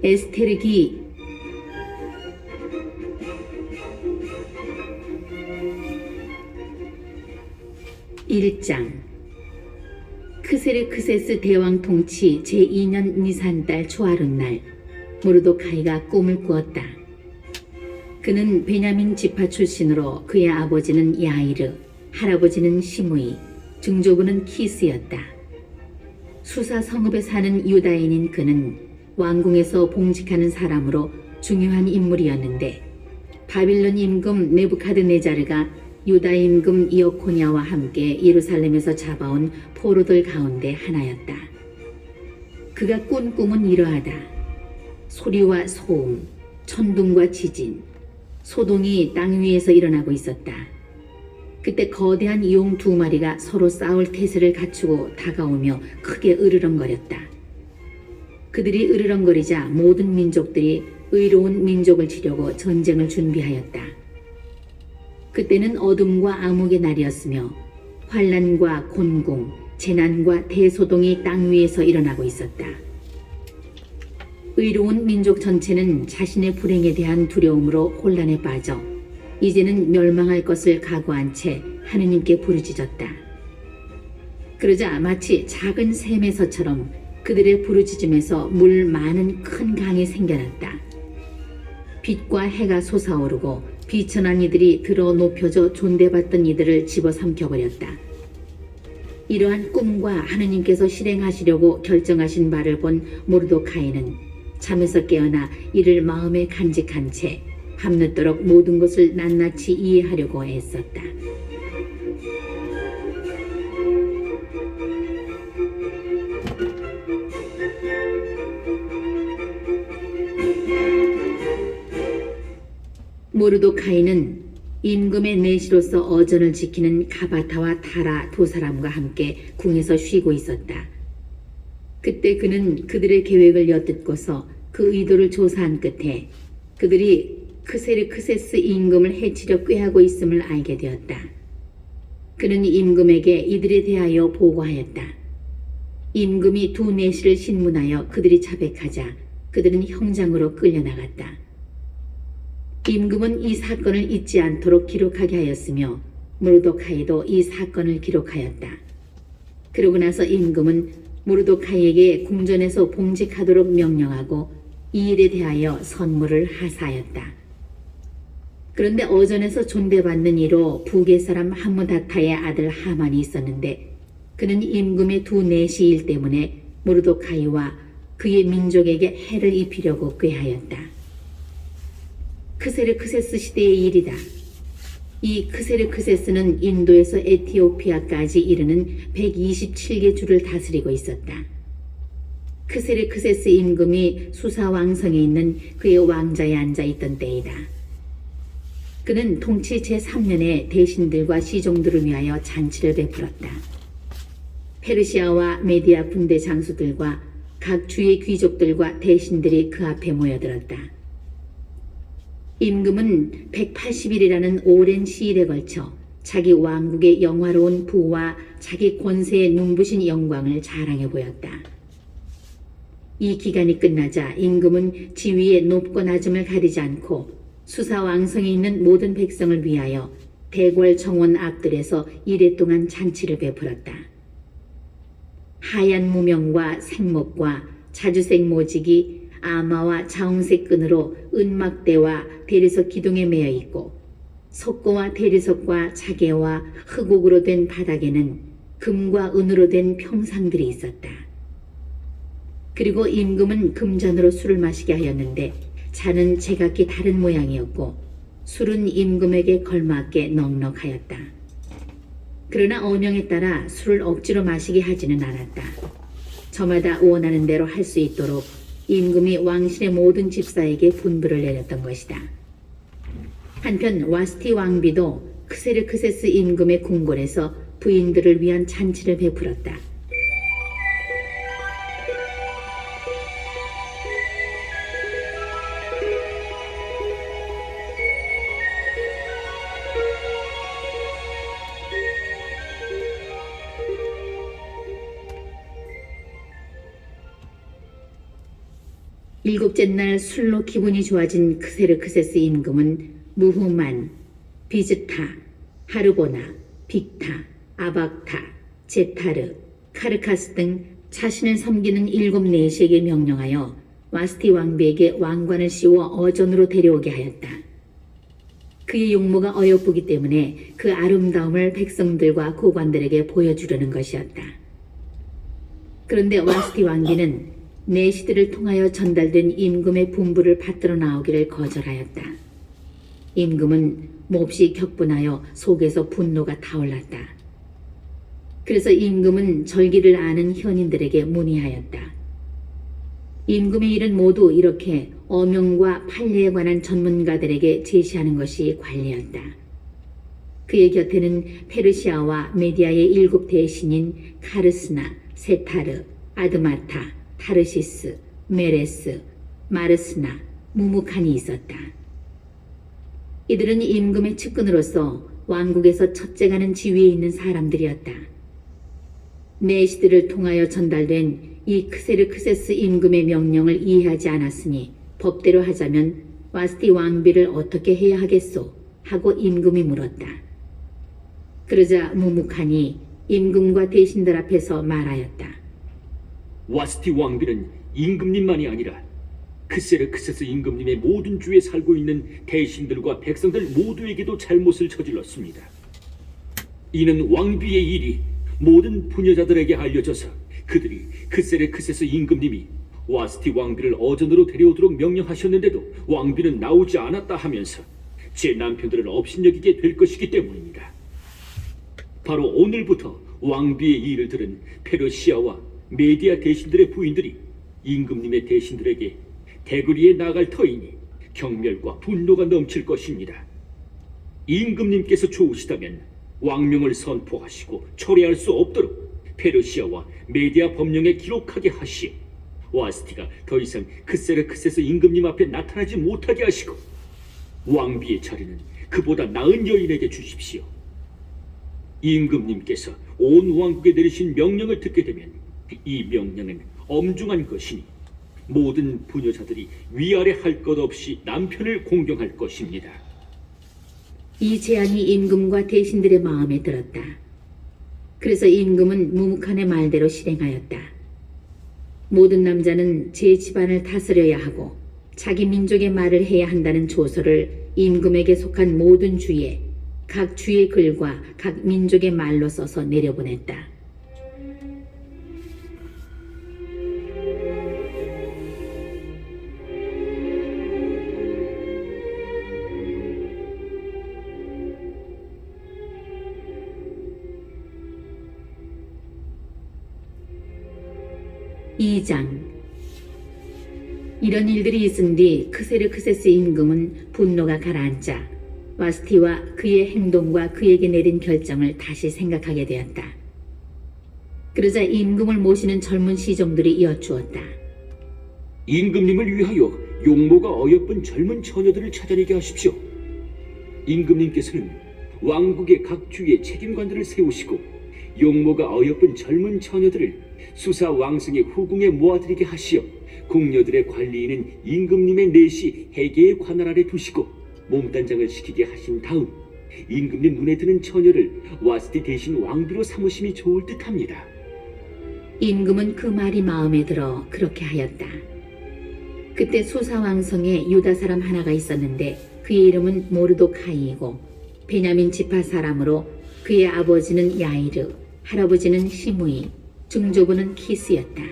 에스테르기 1장 크세르크세스 대왕 통치 제2년 니산달 초하룻날 모르도카이가 꿈을 꾸었다. 그는 베냐민 지파 출신으로 그의 아버지는 야이르, 할아버지는 시므이, 증조부는 키스였다. 수사 성읍에 사는 유다인인 그는 왕궁에서 봉직하는 사람으로 중요한 인물이었는데 바빌론 임금 네부카드네자르가 유다 임금 이어코냐와 함께 예루살렘에서 잡아온 포로들 가운데 하나였다. 그가 꾼 꿈은 이러하다. 소리와 소음, 천둥과 지진, 소동이 땅 위에서 일어나고 있었다. 그때 거대한 용 2마리가 서로 싸울 태세를 갖추고 다가오며 크게 으르렁거렸다. 그들이 으르렁거리자 모든 민족들이 의로운 민족을 치려고 전쟁을 준비하였다. 그때는 어둠과 암흑의 날이었으며 환란과 곤궁, 재난과 대소동이 땅 위에서 일어나고 있었다. 의로운 민족 전체는 자신의 불행에 대한 두려움으로 혼란에 빠져 이제는 멸망할 것을 각오한 채 하느님께 부르짖었다. 그러자 마치 작은 샘에서처럼 그들의 부르짖음에서 물 많은 큰 강이 생겨났다. 빛과 해가 솟아오르고 비천한 이들이 들어 높여져 존대받던 이들을 집어삼켜버렸다. 이러한 꿈과 하느님께서 실행하시려고 결정하신 바를 본 모르도카이는 잠에서 깨어나 이를 마음에 간직한 채 밤늦도록 모든 것을 낱낱이 이해하려고 애썼다. 모르도카이는 임금의 내시로서 어전을 지키는 가바타와 타라 두 사람과 함께 궁에서 쉬고 있었다. 그때 그는 그들의 계획을 엿듣고서 그 의도를 조사한 끝에 그들이 크세르크세스 임금을 해치려 꾀하고 있음을 알게 되었다. 그는 임금에게 이들에 대하여 보고하였다. 임금이 두 내시를 신문하여 그들이 자백하자 그들은 형장으로 끌려나갔다. 임금은 이 사건을 잊지 않도록 기록하게 하였으며 모르도카이도 이 사건을 기록하였다. 그러고 나서 임금은 모르도카이에게 궁전에서 봉직하도록 명령하고 이 일에 대하여 선물을 하사하였다. 그런데 어전에서 존대받는 이로 북의 사람 하므다타의 아들 하만이 있었는데 그는 임금의 두 내시일 때문에 모르도카이와 그의 민족에게 해를 입히려고 꾀하였다. 크세르크세스 시대의 일이다. 이 크세르크세스는 인도에서 에티오피아까지 이르는 127개 주를 다스리고 있었다. 크세르크세스 임금이 수사왕성에 있는 그의 왕자에 앉아 있던 때이다. 그는 통치 제3년에 대신들과 시종들을 위하여 잔치를 베풀었다. 페르시아와 메디아 군대 장수들과 각 주의 귀족들과 대신들이 그 앞에 모여들었다. 임금은 180일이라는 오랜 시일에 걸쳐 자기 왕국의 영화로운 부와 자기 권세의 눈부신 영광을 자랑해 보였다. 이 기간이 끝나자 임금은 지위의 높고 낮음을 가리지 않고 수사왕성에 있는 모든 백성을 위하여 대궐 정원 앞들에서 이래 동안 잔치를 베풀었다. 하얀 무명과 생목과 자주색 모직이 아마와 자홍색 끈으로 은막대와 대리석 기둥에 매여 있고 석고와 대리석과 자개와 흑옥으로 된 바닥에는 금과 은으로 된 평상들이 있었다. 그리고 임금은 금잔으로 술을 마시게 하였는데 잔은 제각기 다른 모양이었고 술은 임금에게 걸맞게 넉넉하였다. 그러나 언영에 따라 술을 억지로 마시게 하지는 않았다. 저마다 원하는 대로 할 수 있도록 임금이 왕실의 모든 집사에게 분부를 내렸던 것이다. 한편 와스티 왕비도 크세르크세스 임금의 궁궐에서 부인들을 위한 잔치를 베풀었다. 일곱째 날 술로 기분이 좋아진 크세르크세스 임금은 무후만, 비즈타, 하르보나, 빅타, 아박타, 제타르, 카르카스 등 자신을 섬기는 일곱 내시에게 명령하여 와스티 왕비에게 왕관을 씌워 어전으로 데려오게 하였다. 그의 용모가 어여쁘기 때문에 그 아름다움을 백성들과 고관들에게 보여주려는 것이었다. 그런데 와스티 왕비는 내시들을 통하여 전달된 임금의 분부를 받들어 나오기를 거절하였다. 임금은 몹시 격분하여 속에서 분노가 타올랐다. 그래서 임금은 절기를 아는 현인들에게 문의하였다. 임금의 일은 모두 이렇게 어명과 판례에 관한 전문가들에게 제시하는 것이 관리였다. 그의 곁에는 페르시아와 메디아의 일곱 대신인 카르스나, 세타르, 아드마타, 타르시스, 메레스, 마르스나, 무무칸이 있었다. 이들은 임금의 측근으로서 왕국에서 첫째가는 지위에 있는 사람들이었다. 내시들을 통하여 전달된 이 크세르크세스 임금의 명령을 이해하지 않았으니 법대로 하자면 와스티 왕비를 어떻게 해야 하겠소? 하고 임금이 물었다. 그러자 무무칸이 임금과 대신들 앞에서 말하였다. 와스티 왕비는 임금님만이 아니라 크세르크세스 임금님의 모든 주에 살고 있는 대신들과 백성들 모두에게도 잘못을 저질렀습니다. 이는 왕비의 일이 모든 부녀자들에게 알려져서 그들이 크세르크세스 임금님이 와스티 왕비를 어전으로 데려오도록 명령하셨는데도 왕비는 나오지 않았다 하면서 제 남편들을 업신여기게 될 것이기 때문입니다. 바로 오늘부터 왕비의 이 일을 들은 페르시아와 메디아 대신들의 부인들이 임금님의 대신들에게 대거리에 나갈 터이니 경멸과 분노가 넘칠 것입니다. 임금님께서 좋으시다면 왕명을 선포하시고 철회할 수 없도록 페르시아와 메디아 법령에 기록하게 하시오. 와스티가 더 이상 크세르크세스 임금님 앞에 나타나지 못하게 하시고 왕비의 자리는 그보다 나은 여인에게 주십시오. 임금님께서 온 왕국에 내리신 명령을 듣게 되면 이 명령은 엄중한 것이니 모든 부녀자들이 위아래 할 것 없이 남편을 공경할 것입니다. 이 제안이 임금과 대신들의 마음에 들었다. 그래서 임금은 무무칸의 말대로 실행하였다. 모든 남자는 제 집안을 다스려야 하고 자기 민족의 말을 해야 한다는 조서를 임금에게 속한 모든 주에 각 주의 글과 각 민족의 말로 써서 내려보냈다. 이장 이런 일들이 있은 뒤 크세르크세스 임금은 분노가 가라앉자 와스티와 그의 행동과 그에게 내린 결정을 다시 생각하게 되었다. 그러자 임금을 모시는 젊은 시종들이 이어주었다. 임금님을 위하여 용모가 어여쁜 젊은 처녀들을 찾아내게 하십시오. 임금님께서는 왕국의 각 주에 책임관들을 세우시고 용모가 어여쁜 젊은 처녀들을 수사 왕승의 후궁에 모아들이게 하시어 궁녀들의 관리인은 임금님의 내시 해계의 관할 아래 두시고 몸단장을 시키게 하신 다음 임금님 눈에 드는 처녀를 와스티 대신 왕비로 삼으심이 좋을 듯합니다. 임금은 그 말이 마음에 들어 그렇게 하였다. 그때 수사 왕성에 유다 사람 하나가 있었는데 그의 이름은 모르도카이이고 베냐민 지파 사람으로 그의 아버지는 야이르, 할아버지는 시므이, 중조부는 키스였다.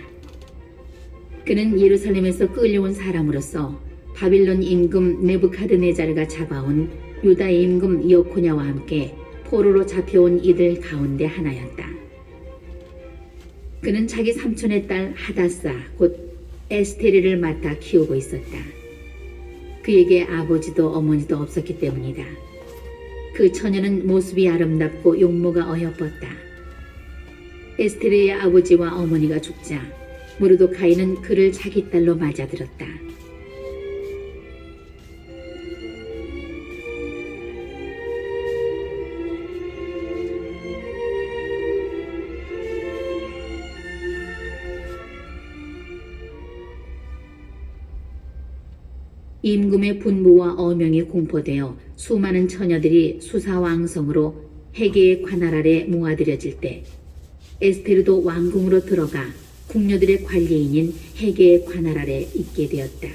그는 예루살렘에서 끌려온 사람으로서 바빌론 임금 네부카드네자르가 잡아온 유다 임금 여코냐와 함께 포로로 잡혀온 이들 가운데 하나였다. 그는 자기 삼촌의 딸 하다사 곧 에스테리를 맡아 키우고 있었다. 그에게 아버지도 어머니도 없었기 때문이다. 그 처녀는 모습이 아름답고 용모가 어여뻤다. 에스테르의 아버지와 어머니가 죽자 모르도카이는 그를 자기 딸로 맞아들었다. 임금의 분부와 어명이 공포되어 수많은 처녀들이 수사왕성으로 헤게의 관할 아래 모아들여질 때 에스테르도 왕궁으로 들어가 궁녀들의 관리인인 헤게의 관할 아래 있게 되었다.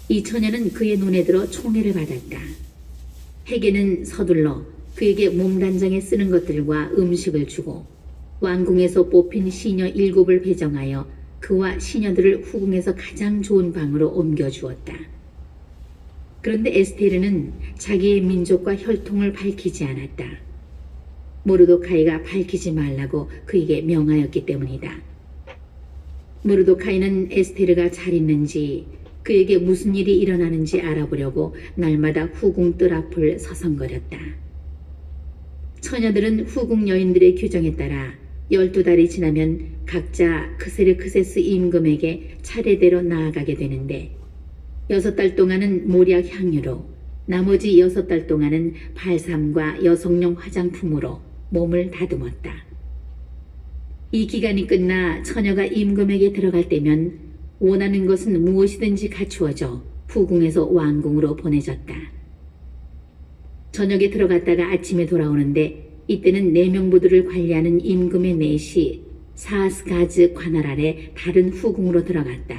이 처녀는 그의 눈에 들어 총애를 받았다. 헤게는 서둘러 그에게 몸단장에 쓰는 것들과 음식을 주고 왕궁에서 뽑힌 시녀 7을 배정하여 그와 시녀들을 후궁에서 가장 좋은 방으로 옮겨주었다. 그런데 에스테르는 자기의 민족과 혈통을 밝히지 않았다. 모르도카이가 밝히지 말라고 그에게 명하였기 때문이다. 모르도카이는 에스테르가 잘 있는지 그에게 무슨 일이 일어나는지 알아보려고 날마다 후궁 뜰 앞을 서성거렸다. 처녀들은 후궁 여인들의 규정에 따라 12달이 지나면 각자 크세르크세스 임금에게 차례대로 나아가게 되는데 6달 동안은 몰약 향유로 나머지 6달 동안은 발삼과 여성용 화장품으로 몸을 다듬었다. 이 기간이 끝나 처녀가 임금에게 들어갈 때면 원하는 것은 무엇이든지 갖추어져 후궁에서 왕궁으로 보내졌다. 저녁에 들어갔다가 아침에 돌아오는데 이때는 내명부들을 관리하는 임금의 넷이 사스가즈 관할 아래 다른 후궁으로 들어갔다.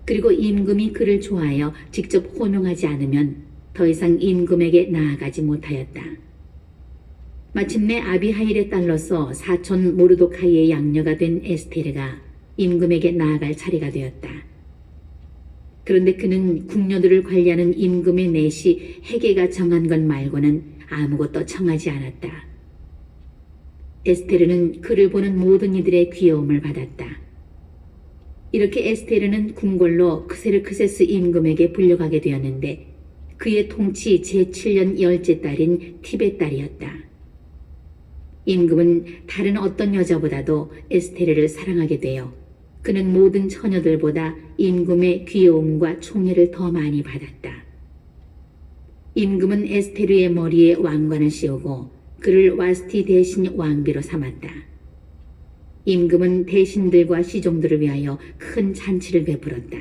그리고 임금이 그를 좋아하여 직접 호명하지 않으면 더 이상 임금에게 나아가지 못하였다. 마침내 아비하일의 딸로서 사촌 모르도카이의 양녀가 된 에스테르가 임금에게 나아갈 차례가 되었다. 그런데 그는 궁녀들을 관리하는 임금의 넷이 헤게가 정한 것 말고는 아무것도 청하지 않았다. 에스테르는 그를 보는 모든 이들의 귀여움을 받았다. 이렇게 에스테르는 궁궐로 크세르크세스 임금에게 불려가게 되었는데 그의 통치 제7년 10째 딸인 티베 딸이었다. 임금은 다른 어떤 여자보다도 에스테르를 사랑하게 되어 그는 모든 처녀들보다 임금의 귀여움과 총애를 더 많이 받았다. 임금은 에스테르의 머리에 왕관을 씌우고 그를 와스티 대신 왕비로 삼았다. 임금은 대신들과 시종들을 위하여 큰 잔치를 베풀었다.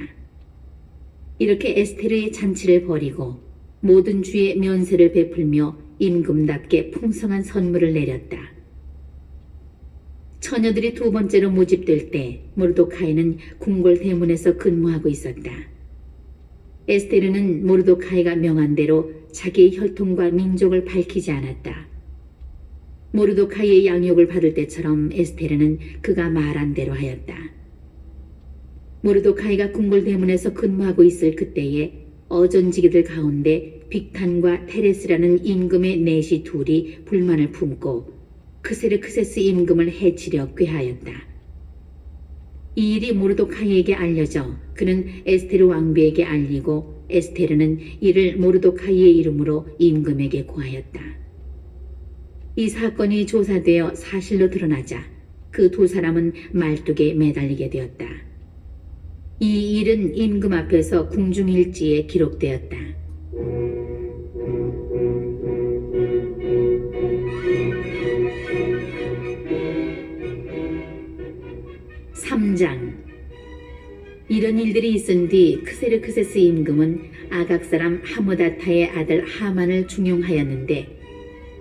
이렇게 에스테르의 잔치를 벌이고 모든 주의 면세를 베풀며 임금답게 풍성한 선물을 내렸다. 처녀들이 두 번째로 모집될 때 모르도카이는 궁궐 대문에서 근무하고 있었다. 에스테르는 모르도카이가 명한 대로 자기의 혈통과 민족을 밝히지 않았다. 모르도카이의 양육을 받을 때처럼 에스테르는 그가 말한 대로 하였다. 모르도카이가 궁궐 대문에서 근무하고 있을 그때에 어전지기들 가운데 빅탄과 테레스라는 임금의 넷이 둘이 불만을 품고 크세르크세스 임금을 해치려 꾀하였다. 이 일이 모르도카이에게 알려져 그는 에스테르 왕비에게 알리고 에스테르는 이를 모르도카이의 이름으로 임금에게 고하였다. 이 사건이 조사되어 사실로 드러나자 그 두 사람은 말뚝에 매달리게 되었다. 이 일은 임금 앞에서 궁중일지에 기록되었다. (3장) 이런 일들이 있은 뒤 크세르크세스 임금은 아각 사람 하무다타의 아들 하만을 중용하였는데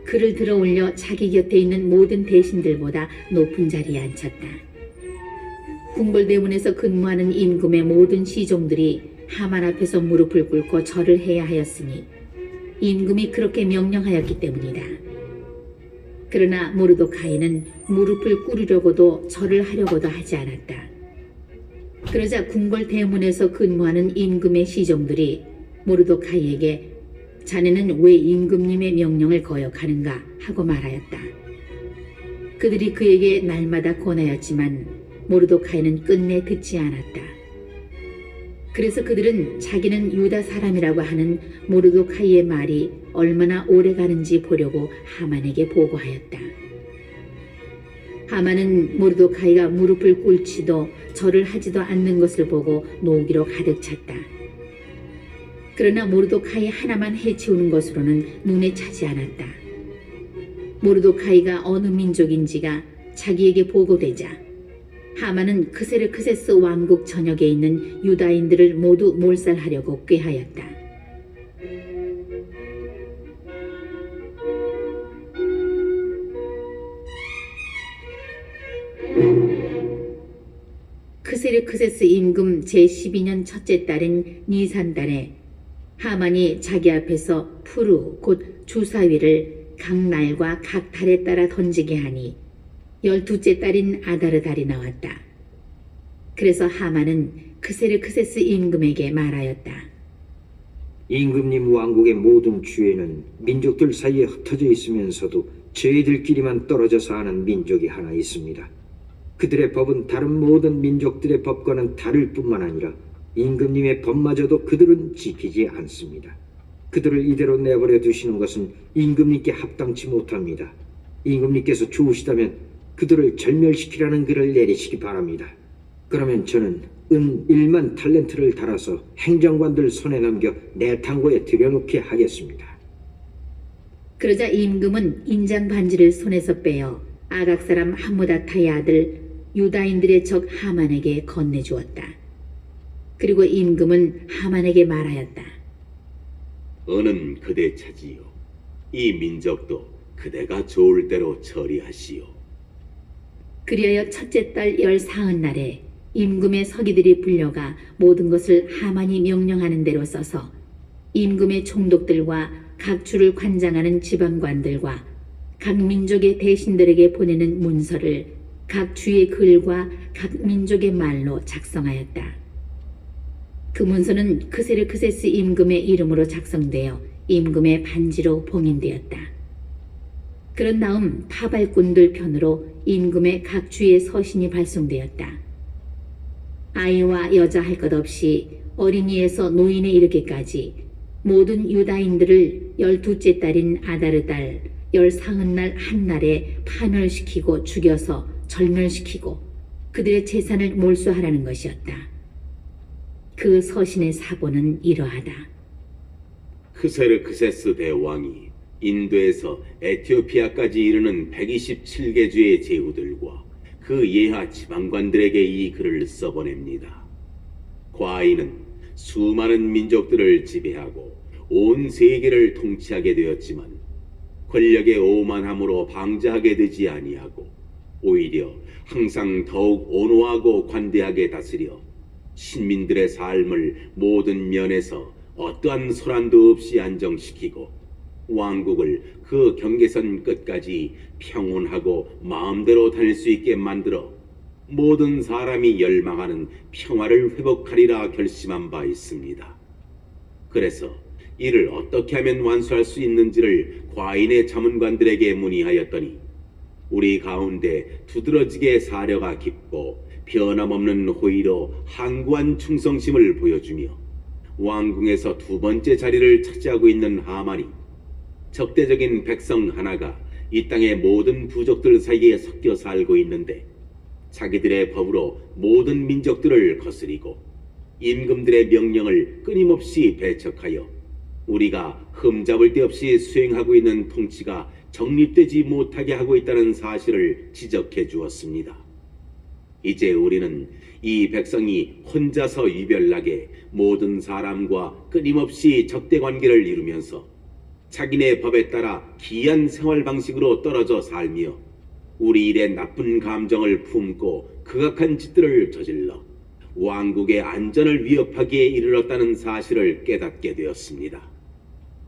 그를 들어올려 자기 곁에 있는 모든 대신들보다 높은 자리에 앉혔다. 궁궐 대문에서 근무하는 임금의 모든 시종들이 하만 앞에서 무릎을 꿇고 절을 해야 하였으니 임금이 그렇게 명령하였기 때문이다. 그러나 모르도카이는 무릎을 꿇으려고도 절을 하려고도 하지 않았다. 그러자 궁궐 대문에서 근무하는 임금의 시종들이 모르도카이에게 자네는 왜 임금님의 명령을 거역하는가 하고 말하였다. 그들이 그에게 날마다 권하였지만 모르도카이는 끝내 듣지 않았다. 그래서 그들은 자기는 유다 사람이라고 하는 모르도카이의 말이 얼마나 오래 가는지 보려고 하만에게 보고하였다. 하만은 모르도카이가 무릎을 꿇지도 절을 하지도 않는 것을 보고 노기로 가득 찼다. 그러나 모르도카이 하나만 해치우는 것으로는 눈에 차지 않았다. 모르도카이가 어느 민족인지가 자기에게 보고되자 하만은 크세르크세스 왕국 전역에 있는 유다인들을 모두 몰살하려고 꾀하였다. 크세르크세스 임금 제12년 첫째 달인 니산달에 하만이 자기 앞에서 푸르 곧 주사위를 각 날과 각 달에 따라 던지게 하니 12째 달인 아다르 달이 나왔다. 그래서 하만은 크세르크세스 임금에게 말하였다. 임금님 왕국의 모든 주에는 민족들 사이에 흩어져 있으면서도 저희들끼리만 떨어져 사는 민족이 하나 있습니다. 그들의 법은 다른 모든 민족들의 법과는 다를 뿐만 아니라 임금님의 법마저도 그들은 지키지 않습니다. 그들을 이대로 내버려 두시는 것은 임금님께 합당치 못합니다. 임금님께서 좋으시다면 그들을 절멸시키라는 글을 내리시기 바랍니다. 그러면 저는 은 1만 탈렌트를 달아서 행정관들 손에 넘겨 내탕고에 들여놓게 하겠습니다. 그러자 임금은 인장 반지를 손에서 빼어 아각 사람 함무다타의 아들 유다인들의 적 하만에게 건네주었다. 그리고 임금은 하만에게 말하였다. 은은 그대 차지요. 이 민족도 그대가 좋을 대로 처리하시오. 그리하여 첫째 달 14흔날에 임금의 서기들이 불려가 모든 것을 하만이 명령하는 대로 써서 임금의 총독들과 각 주를 관장하는 지방관들과 각 민족의 대신들에게 보내는 문서를 각 주의 글과 각 민족의 말로 작성하였다. 그 문서는 크세르크세스 임금의 이름으로 작성되어 임금의 반지로 봉인되었다. 그런 다음 파발꾼들 편으로 임금의 각 주의 서신이 발송되었다. 아이와 여자 할 것 없이 어린이에서 노인에 이르기까지 모든 유다인들을 12째 달인 아다르 달 14흔날 한날에 파멸시키고 죽여서 절멸시키고 그들의 재산을 몰수하라는 것이었다. 그 서신의 사본은 이러하다. 크세르크세스 대왕이 인도에서 에티오피아까지 이르는 127개 주의 제후들과 그 예하 지방관들에게 이 글을 써보냅니다. 과인은 수많은 민족들을 지배하고 온 세계를 통치하게 되었지만 권력의 오만함으로 방자하게 되지 아니하고 오히려 항상 더욱 온화하고 관대하게 다스려 신민들의 삶을 모든 면에서 어떠한 소란도 없이 안정시키고 왕국을 그 경계선 끝까지 평온하고 마음대로 다닐 수 있게 만들어 모든 사람이 열망하는 평화를 회복하리라 결심한 바 있습니다. 그래서 이를 어떻게 하면 완수할 수 있는지를 과인의 자문관들에게 문의하였더니 우리 가운데 두드러지게 사려가 깊고 변함없는 호의로 항구한 충성심을 보여주며 왕궁에서 두 번째 자리를 차지하고 있는 하만이 적대적인 백성 하나가 이 땅의 모든 부족들 사이에 섞여 살고 있는데 자기들의 법으로 모든 민족들을 거스리고 임금들의 명령을 끊임없이 배척하여 우리가 흠잡을 데 없이 수행하고 있는 통치가 정립되지 못하게 하고 있다는 사실을 지적해 주었습니다. 이제 우리는 이 백성이 혼자서 유별나게 모든 사람과 끊임없이 적대 관계를 이루면서 자기네 법에 따라 기이한 생활 방식으로 떨어져 살며 우리 일의 나쁜 감정을 품고 극악한 짓들을 저질러 왕국의 안전을 위협하기에 이르렀다는 사실을 깨닫게 되었습니다.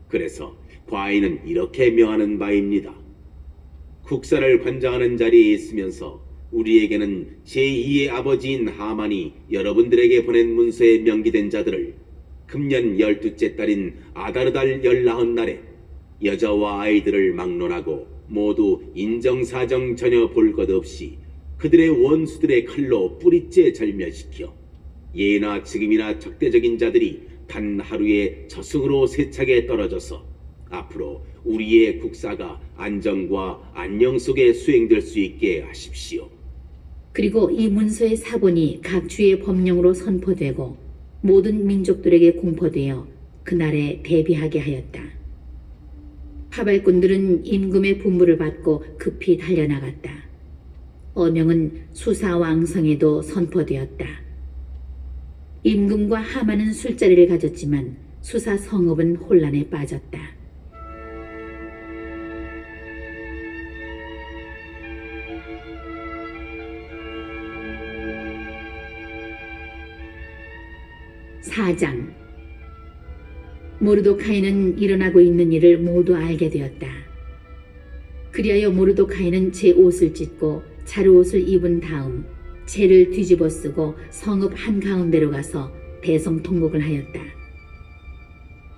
그래서 과인은 이렇게 명하는 바입니다. 국사를 관장하는 자리에 있으면서 우리에게는 제2의 아버지인 하만이 여러분들에게 보낸 문서에 명기된 자들을 금년 12째 달인 아다르달 14흔날에 여자와 아이들을 막론하고 모두 인정사정 전혀 볼 것 없이 그들의 원수들의 칼로 뿌리째 절멸시켜 예나 지금이나 적대적인 자들이 단 하루에 저승으로 세차게 떨어져서 앞으로 우리의 국사가 안정과 안녕 속에 수행될 수 있게 하십시오. 그리고 이 문서의 사본이 각 주의 법령으로 선포되고 모든 민족들에게 공포되어 그날에 대비하게 하였다. 파발꾼들은 임금의 분부를 받고 급히 달려나갔다. 어명은 수사 왕성에도 선포되었다. 임금과 하만은 술자리를 가졌지만 수사 성읍은 혼란에 빠졌다. 사장 모르도카이는 일어나고 있는 일을 모두 알게 되었다. 그리하여 모르도카이는 제 옷을 찢고 자루옷을 입은 다음 채를 뒤집어 쓰고 성읍 한가운데로 가서 대성통곡을 하였다.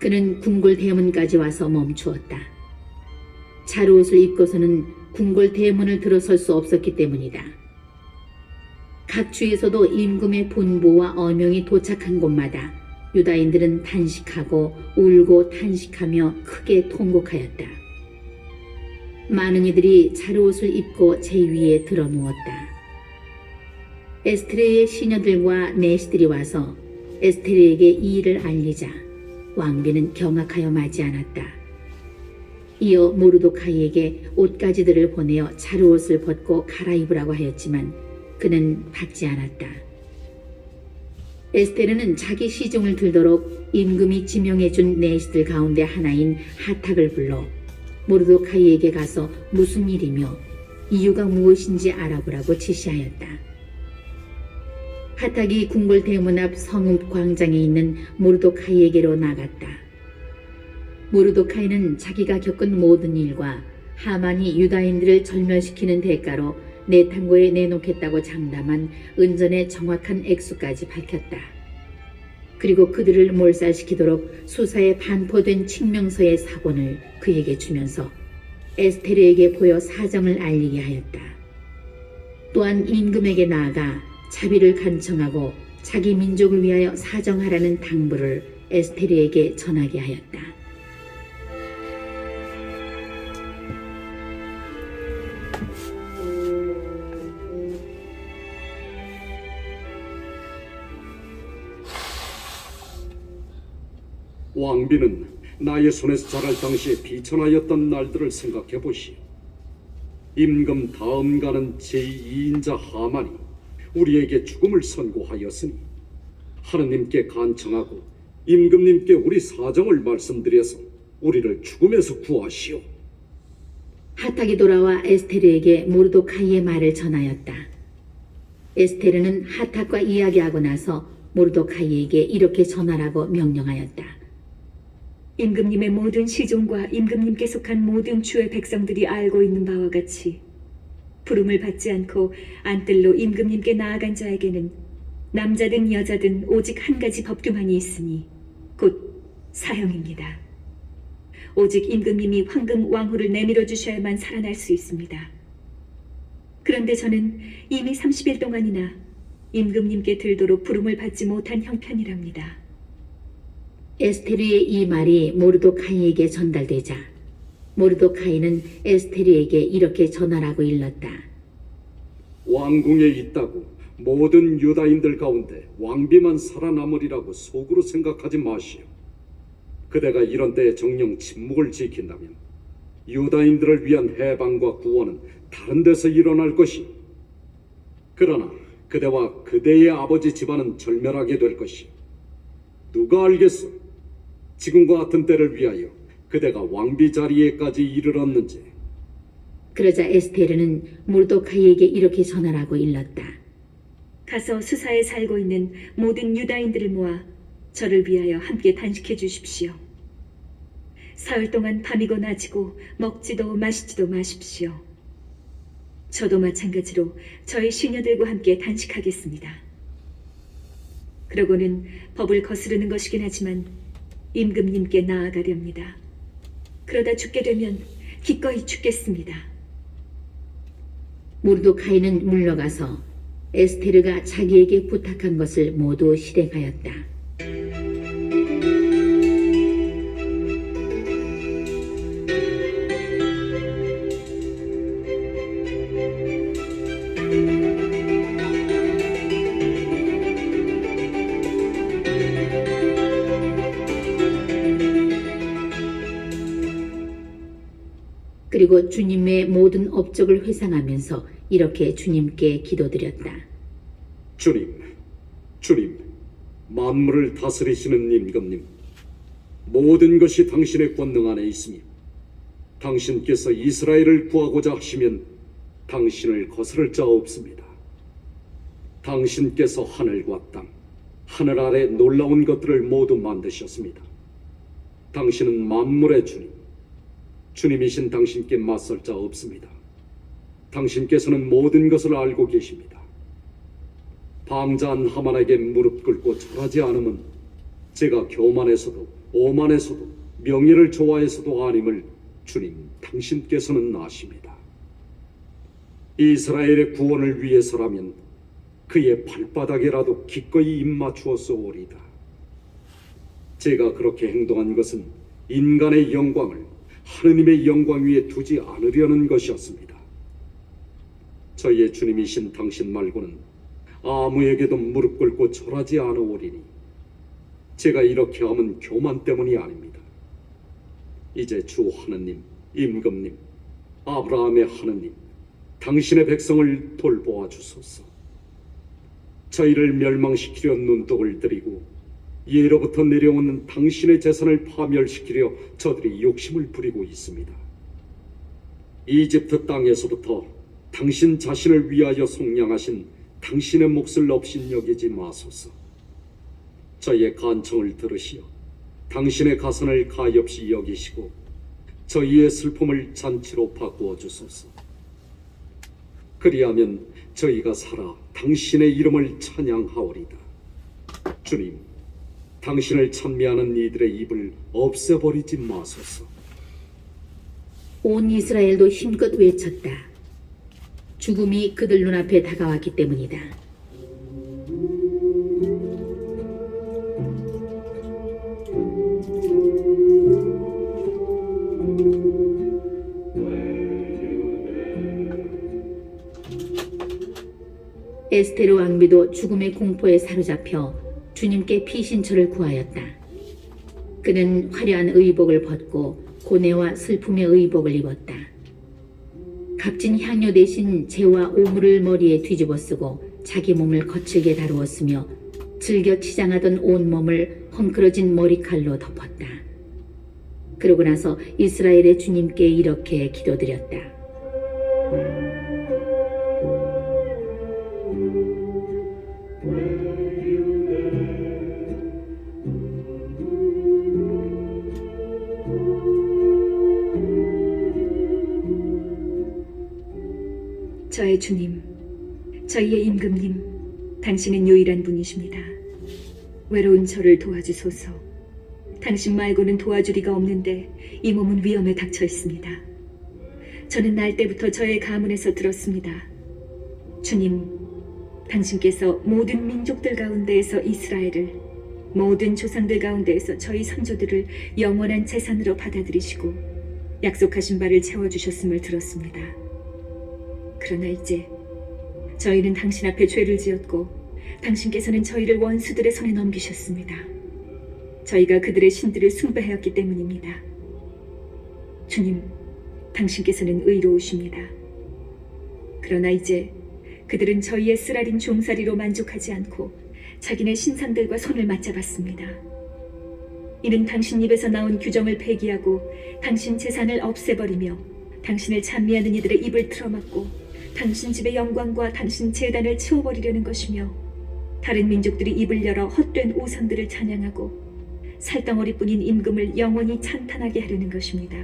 그는 궁궐 대문까지 와서 멈추었다. 자루옷을 입고서는 궁궐 대문을 들어설 수 없었기 때문이다. 각 주에서도 임금의 분보와 어명이 도착한 곳마다 유다인들은 탄식하고 울고 탄식하며 크게 통곡하였다. 많은 이들이 자루옷을 입고 제 위에 들어 누웠다. 에스테르의 시녀들과 내시들이 와서 에스테르에게 이 일을 알리자 왕비는 경악하여 마지 않았다. 이어 모르도카이에게 옷가지들을 보내어 자루옷을 벗고 갈아입으라고 하였지만 그는 받지 않았다. 에스테르는 자기 시종을 들도록 임금이 지명해준 내시들 가운데 하나인 하탁을 불러 모르도카이에게 가서 무슨 일이며 이유가 무엇인지 알아보라고 지시하였다. 하탁이 궁궐 대문 앞 성읍 광장에 있는 모르도카이에게로 나갔다. 모르도카이는 자기가 겪은 모든 일과 하만이 유다인들을 절멸시키는 대가로 내탕고에 내놓겠다고 장담한 은전의 정확한 액수까지 밝혔다. 그리고 그들을 몰살시키도록 수사에 반포된 칙명서의 사본을 그에게 주면서 에스테르에게 보여 사정을 알리게 하였다. 또한 임금에게 나아가 자비를 간청하고 자기 민족을 위하여 사정하라는 당부를 에스테르에게 전하게 하였다. 왕비는 나의 손에서 자랄 당시에 비천하였던 날들을 생각해 보시오. 임금 다음가는 제2인자 하만이 우리에게 죽음을 선고하였으니 하느님께 간청하고 임금님께 우리 사정을 말씀드려서 우리를 죽음에서 구하시오. 하탁이 돌아와 에스테르에게 모르도카이의 말을 전하였다. 에스테르는 하탁과 이야기하고 나서 모르도카이에게 이렇게 전하라고 명령하였다. 임금님의 모든 시종과 임금님께 속한 모든 주의 백성들이 알고 있는 바와 같이 부름을 받지 않고 안뜰로 임금님께 나아간 자에게는 남자든 여자든 오직 한 가지 법규만이 있으니 곧 사형입니다. 오직 임금님이 황금 왕후를 내밀어 주셔야만 살아날 수 있습니다. 그런데 저는 이미 30일 동안이나 임금님께 들도록 부름을 받지 못한 형편이랍니다. 에스테르의 이 말이 모르도카이에게 전달되자 모르도카이는 에스테르에게 이렇게 전하라고 일렀다. 왕궁에 있다고 모든 유다인들 가운데 왕비만 살아남으리라고 속으로 생각하지 마시오. 그대가 이런 때에 정령 침묵을 지킨다면 유다인들을 위한 해방과 구원은 다른 데서 일어날 것이. 그러나 그대와 그대의 아버지 집안은 절멸하게 될 것이. 누가 알겠소? 지금과 같은 때를 위하여 그대가 왕비 자리에까지 이르렀는지. 그러자 에스테르는 모르도카이에게 이렇게 전하라고 일렀다. 가서 수사에 살고 있는 모든 유다인들을 모아 저를 위하여 함께 단식해 주십시오. 사흘 동안 밤이고 낮이고 먹지도 마시지도 마십시오. 저도 마찬가지로 저희 시녀들과 함께 단식하겠습니다. 그러고는 법을 거스르는 것이긴 하지만 임금님께 나아가렵니다. 그러다 죽게 되면 기꺼이 죽겠습니다. 모르도카이는 물러가서 에스테르가 자기에게 부탁한 것을 모두 실행하였다. 그리고 주님의 모든 업적을 회상하면서 이렇게 주님께 기도드렸다. 주님, 만물을 다스리시는 임금님, 모든 것이 당신의 권능 안에 있으니 당신께서 이스라엘을 구하고자 하시면 당신을 거스를 자 없습니다. 당신께서 하늘과 땅, 하늘 아래 놀라운 것들을 모두 만드셨습니다. 당신은 만물의 주님, 주님이신 당신께 맞설 자 없습니다. 당신께서는 모든 것을 알고 계십니다. 방자한 하만에게 무릎 꿇고 절하지 않으면 제가 교만해서도 오만해서도 명예를 좋아해서도 아님을 주님 당신께서는 아십니다. 이스라엘의 구원을 위해서라면 그의 발바닥에라도 기꺼이 입맞추었소오리다. 제가 그렇게 행동한 것은 인간의 영광을 하느님의 영광 위에 두지 않으려는 것이었습니다. 저희의 주님이신 당신 말고는 아무에게도 무릎 꿇고 절하지 않아오리니 제가 이렇게 함은 교만 때문이 아닙니다. 이제 주 하느님, 임금님, 아브라함의 하느님, 당신의 백성을 돌보아 주소서. 저희를 멸망시키려 눈독을 들이고 예로부터 내려오는 당신의 재산을 파멸시키려 저들이 욕심을 부리고 있습니다. 이집트 땅에서부터 당신 자신을 위하여 속량하신 당신의 몫을 업신여기지 마소서. 저희의 간청을 들으시어 당신의 가선을 가엾이 여기시고 저희의 슬픔을 잔치로 바꾸어 주소서. 그리하면 저희가 살아 당신의 이름을 찬양하오리다. 주님, 당신을 찬미하는 이들의 입을 없애버리지 마소서. 온 이스라엘도 힘껏 외쳤다. 죽음이 그들 눈앞에 다가왔기 때문이다. 에스테르 왕비도 죽음의 공포에 사로잡혀 주님께 피신처를 구하였다. 그는 화려한 의복을 벗고 고뇌와 슬픔의 의복을 입었다. 값진 향료 대신 재와 오물을 머리에 뒤집어 쓰고 자기 몸을 거칠게 다루었으며 즐겨 치장하던 온몸을 헝클어진 머리칼로 덮었다. 그러고 나서 이스라엘의 주님께 이렇게 기도드렸다. 저의 주님, 저희의 임금님, 당신은 유일한 분이십니다. 외로운 저를 도와주소서. 당신 말고는 도와주리가 없는데 이 몸은 위험에 닥쳐 있습니다. 저는 날 때부터 저의 가문에서 들었습니다. 주님, 당신께서 모든 민족들 가운데에서 이스라엘을, 모든 조상들 가운데에서 저희 선조들을 영원한 재산으로 받아들이시고 약속하신 바를 채워주셨음을 들었습니다. 그러나 이제 저희는 당신 앞에 죄를 지었고 당신께서는 저희를 원수들의 손에 넘기셨습니다. 저희가 그들의 신들을 숭배하였기 때문입니다. 주님, 당신께서는 의로우십니다. 그러나 이제 그들은 저희의 쓰라린 종살이로 만족하지 않고 자기네 신상들과 손을 맞잡았습니다. 이는 당신 입에서 나온 규정을 폐기하고 당신 재산을 없애버리며 당신을 찬미하는 이들의 입을 틀어막고 당신 집의 영광과 당신 제단을 치워버리려는 것이며 다른 민족들이 입을 열어 헛된 우상들을 찬양하고 살덩어리뿐인 임금을 영원히 찬탄하게 하려는 것입니다.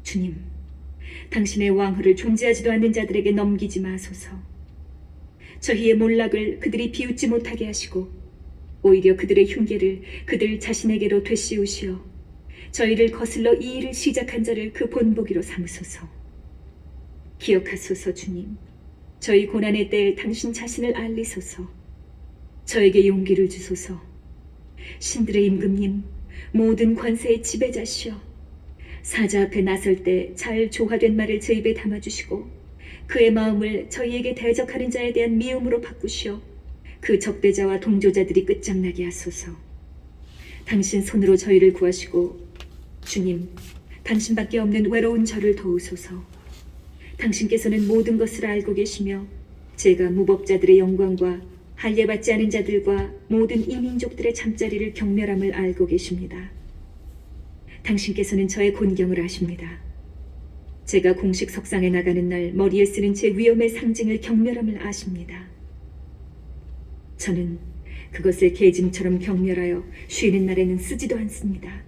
주님, 당신의 왕후를 존재하지도 않는 자들에게 넘기지 마소서. 저희의 몰락을 그들이 비웃지 못하게 하시고 오히려 그들의 흉계를 그들 자신에게로 되씌우시어 저희를 거슬러 이 일을 시작한 자를 그 본보기로 삼으소서. 기억하소서. 주님, 저희 고난의 때에 당신 자신을 알리소서. 저에게 용기를 주소서. 신들의 임금님, 모든 권세의 지배자시여, 사자 앞에 나설 때 잘 조화된 말을 제 입에 담아주시고 그의 마음을 저희에게 대적하는 자에 대한 미움으로 바꾸시어 그 적대자와 동조자들이 끝장나게 하소서. 당신 손으로 저희를 구하시고 주님, 당신밖에 없는 외로운 저를 도우소서. 당신께서는 모든 것을 알고 계시며 제가 무법자들의 영광과 할례받지 않은 자들과 모든 이민족들의 잠자리를 경멸함을 알고 계십니다. 당신께서는 저의 곤경을 아십니다. 제가 공식 석상에 나가는 날 머리에 쓰는 제 위엄의 상징을 경멸함을 아십니다. 저는 그것을 계짐처럼 경멸하여 쉬는 날에는 쓰지도 않습니다.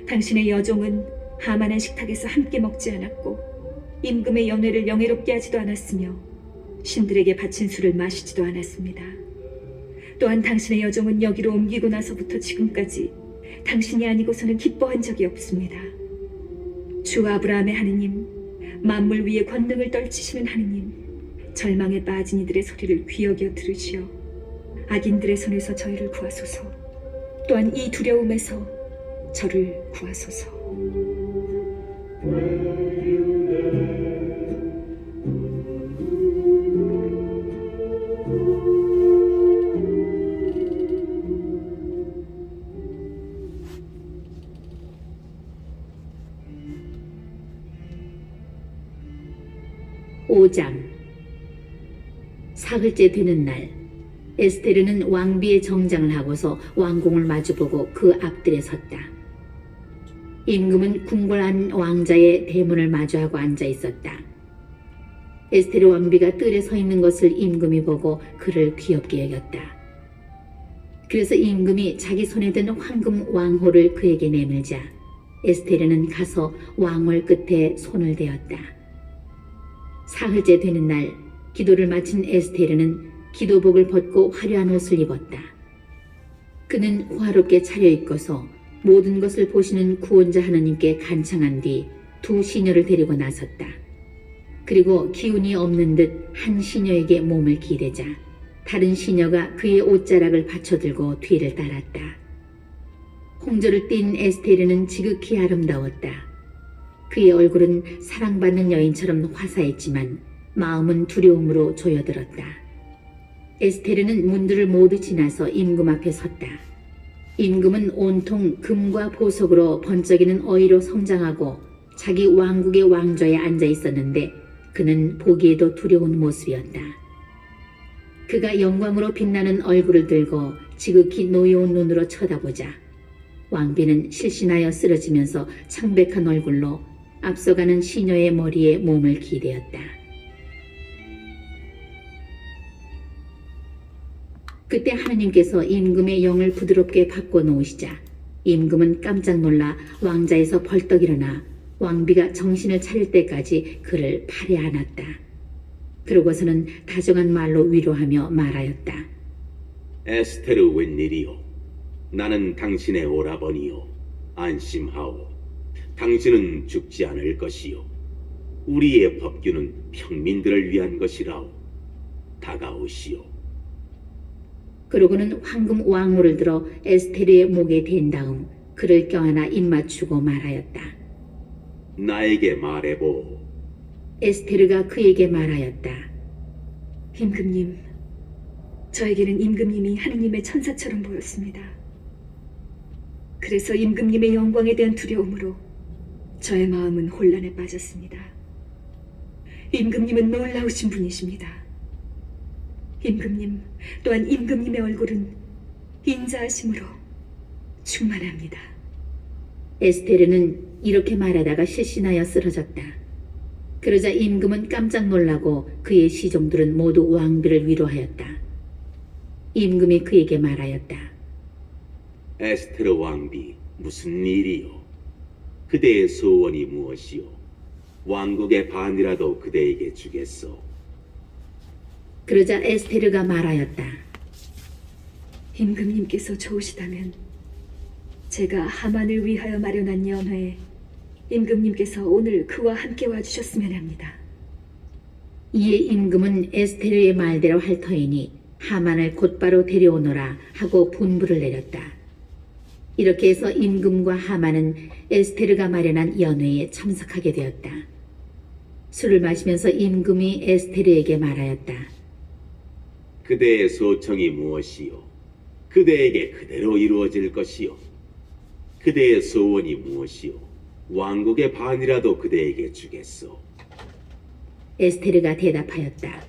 당신의 여종은 하만한 식탁에서 함께 먹지 않았고 임금의 연회를 영예롭게 하지도 않았으며 신들에게 바친 술을 마시지도 않았습니다. 또한 당신의 여종은 여기로 옮기고 나서부터 지금까지 당신이 아니고서는 기뻐한 적이 없습니다. 주 아브라함의 하느님, 만물 위에 권능을 떨치시는 하느님, 절망에 빠진 이들의 소리를 귀 여겨 들으시어 악인들의 손에서 저희를 구하소서. 또한 이 두려움에서 저를 구하소서. (5장) 사흘째 되는 날 에스테르는 왕비의 정장을 하고서 왕궁을 마주보고 그 앞뜰에 섰다. 임금은 궁궐안 왕자의 대문을 마주하고 앉아 있었다. 에스테르 왕비가 뜰에 서 있는 것을 임금이 보고 그를 귀엽게 여겼다. 그래서 임금이 자기 손에 든 황금 왕호를 그에게 내밀자 에스테르는 가서 왕월 끝에 손을 대었다. 사흘째 되는 날 기도를 마친 에스테르는 기도복을 벗고 화려한 옷을 입었다. 그는 호화롭게 차려입고서 모든 것을 보시는 구원자 하나님께 간청한 뒤 두 시녀를 데리고 나섰다. 그리고 기운이 없는 듯 한 시녀에게 몸을 기대자 다른 시녀가 그의 옷자락을 받쳐들고 뒤를 따랐다. 홍조를 띤 에스테르는 지극히 아름다웠다. 그의 얼굴은 사랑받는 여인처럼 화사했지만 마음은 두려움으로 조여들었다. 에스테르는 문들을 모두 지나서 임금 앞에 섰다. 임금은 온통 금과 보석으로 번쩍이는 어이로 성장하고 자기 왕국의 왕좌에 앉아 있었는데 그는 보기에도 두려운 모습이었다. 그가 영광으로 빛나는 얼굴을 들고 지극히 노여운 눈으로 쳐다보자 왕비는 실신하여 쓰러지면서 창백한 얼굴로 앞서가는 시녀의 머리에 몸을 기대었다. 그때 하느님께서 임금의 영을 부드럽게 바꿔놓으시자 임금은 깜짝 놀라 왕자에서 벌떡 일어나 왕비가 정신을 차릴 때까지 그를 팔에 안았다. 그러고서는 다정한 말로 위로하며 말하였다. 에스테르 웬일이요? 나는 당신의 오라버니요. 안심하오. 당신은 죽지 않을 것이요. 우리의 법규는 평민들을 위한 것이라오. 다가오시오. 그러고는 황금 왕호를 들어 에스테르의 목에 댄 다음 그를 껴안아 입맞추고 말하였다. 나에게 말해보. 에스테르가 그에게 말하였다. 임금님, 저에게는 임금님이 하느님의 천사처럼 보였습니다. 그래서 임금님의 영광에 대한 두려움으로 저의 마음은 혼란에 빠졌습니다. 임금님은 놀라우신 분이십니다. 임금님, 또한 임금님의 얼굴은 인자하심으로 충만합니다. 에스테르는 이렇게 말하다가 실신하여 쓰러졌다. 그러자 임금은 깜짝 놀라고 그의 시종들은 모두 왕비를 위로하였다. 임금이 그에게 말하였다. 에스테르 왕비, 무슨 일이요? 그대의 소원이 무엇이요? 왕국의 반이라도 그대에게 주겠소. 그러자 에스테르가 말하였다. 임금님께서 좋으시다면 제가 하만을 위하여 마련한 연회에 임금님께서 오늘 그와 함께 와주셨으면 합니다. 이에 임금은 에스테르의 말대로 할 터이니 하만을 곧바로 데려오너라 하고 분부를 내렸다. 이렇게 해서 임금과 하만은 에스테르가 마련한 연회에 참석하게 되었다. 술을 마시면서 임금이 에스테르에게 말하였다. 그대의 소청이 무엇이요? 그대에게 그대로 이루어질 것이요. 그대의 소원이 무엇이요? 왕국의 반이라도 그대에게 주겠소. 에스테르가 대답하였다.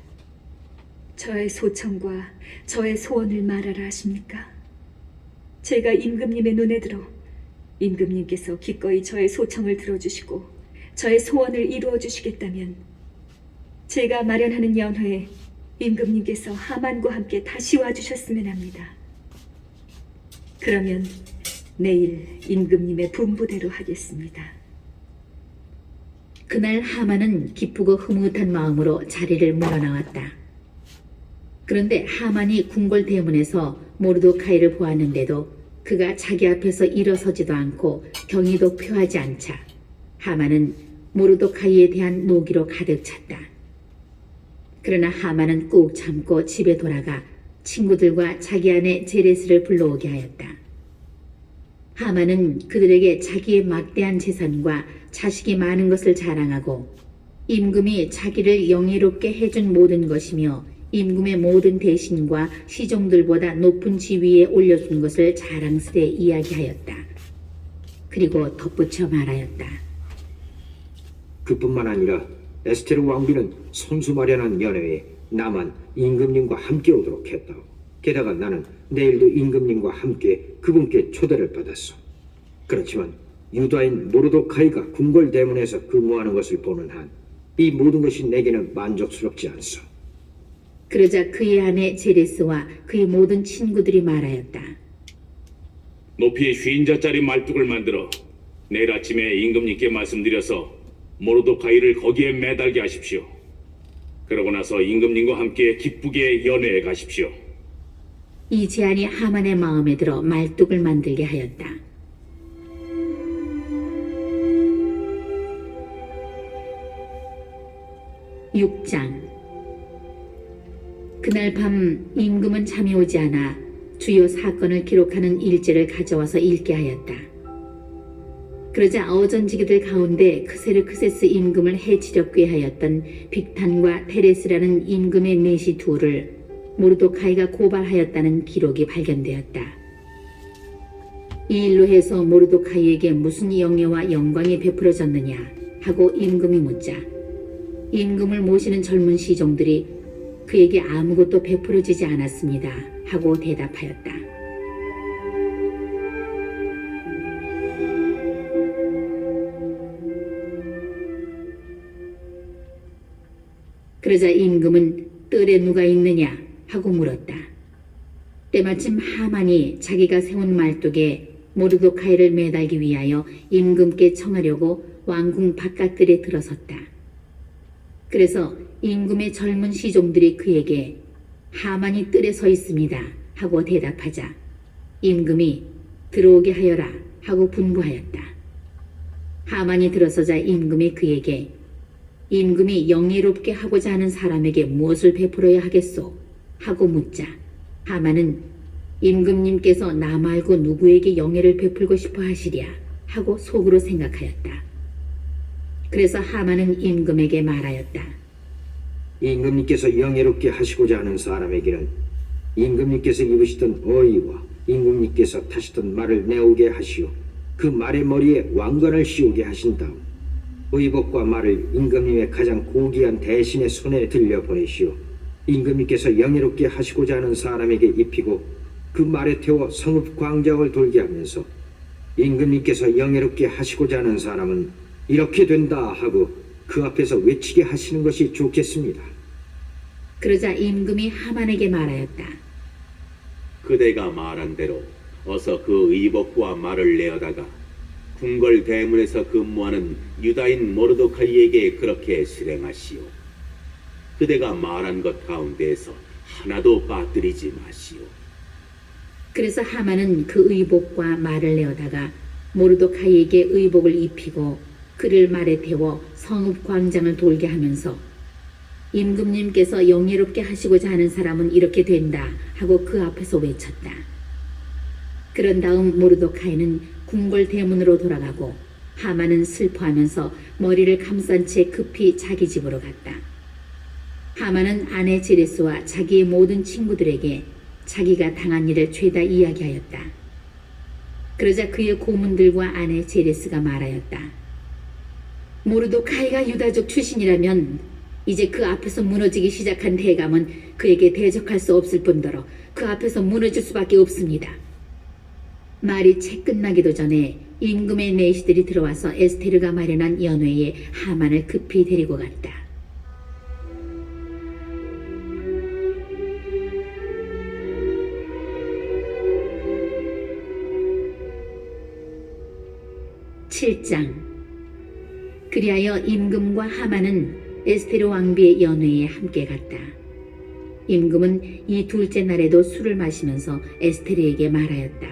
저의 소청과 저의 소원을 말하라 하십니까? 제가 임금님의 눈에 들어 임금님께서 기꺼이 저의 소청을 들어주시고 저의 소원을 이루어 주시겠다면 제가 마련하는 연회에 임금님께서 하만과 함께 다시 와주셨으면 합니다. 그러면 내일 임금님의 분부대로 하겠습니다. 그날 하만은 기쁘고 흐뭇한 마음으로 자리를 물러나왔다. 그런데 하만이 궁궐 대문에서 모르도카이를 보았는데도 그가 자기 앞에서 일어서지도 않고 경의도 표하지 않자 하만은 모르도카이에 대한 노기로 가득 찼다. 그러나 하만은 꾹 참고 집에 돌아가 친구들과 자기 아내 제레스를 불러오게 하였다. 하만은 그들에게 자기의 막대한 재산과 자식이 많은 것을 자랑하고 임금이 자기를 영예롭게 해준 모든 것이며 임금의 모든 대신과 시종들보다 높은 지위에 올려준 것을 자랑스레 이야기하였다. 그리고 덧붙여 말하였다. 그뿐만 아니라 에스테르 왕비는 손수 마련한 연회에 나만 임금님과 함께 오도록 했다. 게다가 나는 내일도 임금님과 함께 그분께 초대를 받았어. 그렇지만 유다인 모르도카이가 궁궐 대문에서 근무하는 것을 보는 한 이 모든 것이 내게는 만족스럽지 않소. 그러자 그의 아내 제레스와 그의 모든 친구들이 말하였다. 높이 50자짜리 말뚝을 만들어 내일 아침에 임금님께 말씀드려서 모르도카이를 거기에 매달게 하십시오. 그러고 나서 임금님과 함께 기쁘게 연회에 가십시오. 이 제안이 하만의 마음에 들어 말뚝을 만들게 하였다. (6장) 그날 밤 임금은 잠이 오지 않아 주요 사건을 기록하는 일지를 가져와서 읽게 하였다. 그러자 어전지기들 가운데 크세르크세스 임금을 해치려 꾀하였던 빅탄과 테레스라는 임금의 내시 둘을 모르도카이가 고발하였다는 기록이 발견되었다. 이 일로 해서 모르도카이에게 무슨 영예와 영광이 베풀어졌느냐 하고 임금이 묻자 임금을 모시는 젊은 시종들이 그에게 아무것도 베풀어지지 않았습니다 하고 대답하였다. 그러자 임금은 뜰에 누가 있느냐 하고 물었다. 때마침 하만이 자기가 세운 말뚝에 모르도카이를 매달기 위하여 임금께 청하려고 왕궁 바깥들에 들어섰다. 그래서 임금의 젊은 시종들이 그에게 하만이 뜰에 서 있습니다 하고 대답하자 임금이 들어오게 하여라 하고 분부하였다. 하만이 들어서자 임금이 그에게 임금이 영예롭게 하고자 하는 사람에게 무엇을 베풀어야 하겠소? 하고 묻자 하만은 임금님께서 나 말고 누구에게 영예를 베풀고 싶어 하시랴 하고 속으로 생각하였다. 그래서 하만은 임금에게 말하였다. 임금님께서 영예롭게 하시고자 하는 사람에게는 임금님께서 입으시던 어이와 임금님께서 타시던 말을 내오게 하시오. 그 말의 머리에 왕관을 씌우게 하신 다음 의복과 말을 임금님의 가장 고귀한 대신의 손에 들려보내시오. 임금님께서 영예롭게 하시고자 하는 사람에게 입히고 그 말에 태워 성읍 광장을 돌게 하면서 임금님께서 영예롭게 하시고자 하는 사람은 이렇게 된다 하고 그 앞에서 외치게 하시는 것이 좋겠습니다. 그러자 임금이 하만에게 말하였다. 그대가 말한 대로 어서 그 의복과 말을 내어다가 궁궐 대문에서 근무하는 유다인 모르도카이에게 그렇게 실행하시오. 그대가 말한 것 가운데에서 하나도 빠뜨리지 마시오. 그래서 하만은 그 의복과 말을 내어다가 모르도카이에게 의복을 입히고 그를 말에 태워 성읍 광장을 돌게 하면서 임금님께서 영예롭게 하시고자 하는 사람은 이렇게 된다 하고 그 앞에서 외쳤다. 그런 다음 모르도카이는 궁궐 대문으로 돌아가고 하만은 슬퍼하면서 머리를 감싼 채 급히 자기 집으로 갔다. 하만은 아내 제레스와 자기의 모든 친구들에게 자기가 당한 일을 죄다 이야기하였다. 그러자 그의 고문들과 아내 제레스가 말하였다. 모르도카이가 유다족 출신이라면 이제 그 앞에서 무너지기 시작한 대감은 그에게 대적할 수 없을 뿐더러 그 앞에서 무너질 수밖에 없습니다. 말이 채 끝나기도 전에 임금의 내시들이 들어와서 에스테르가 마련한 연회에 하만을 급히 데리고 갔다. (7장) 그리하여 임금과 하만은 에스테르 왕비의 연회에 함께 갔다. 임금은 이 둘째 날에도 술을 마시면서 에스테르에게 말하였다.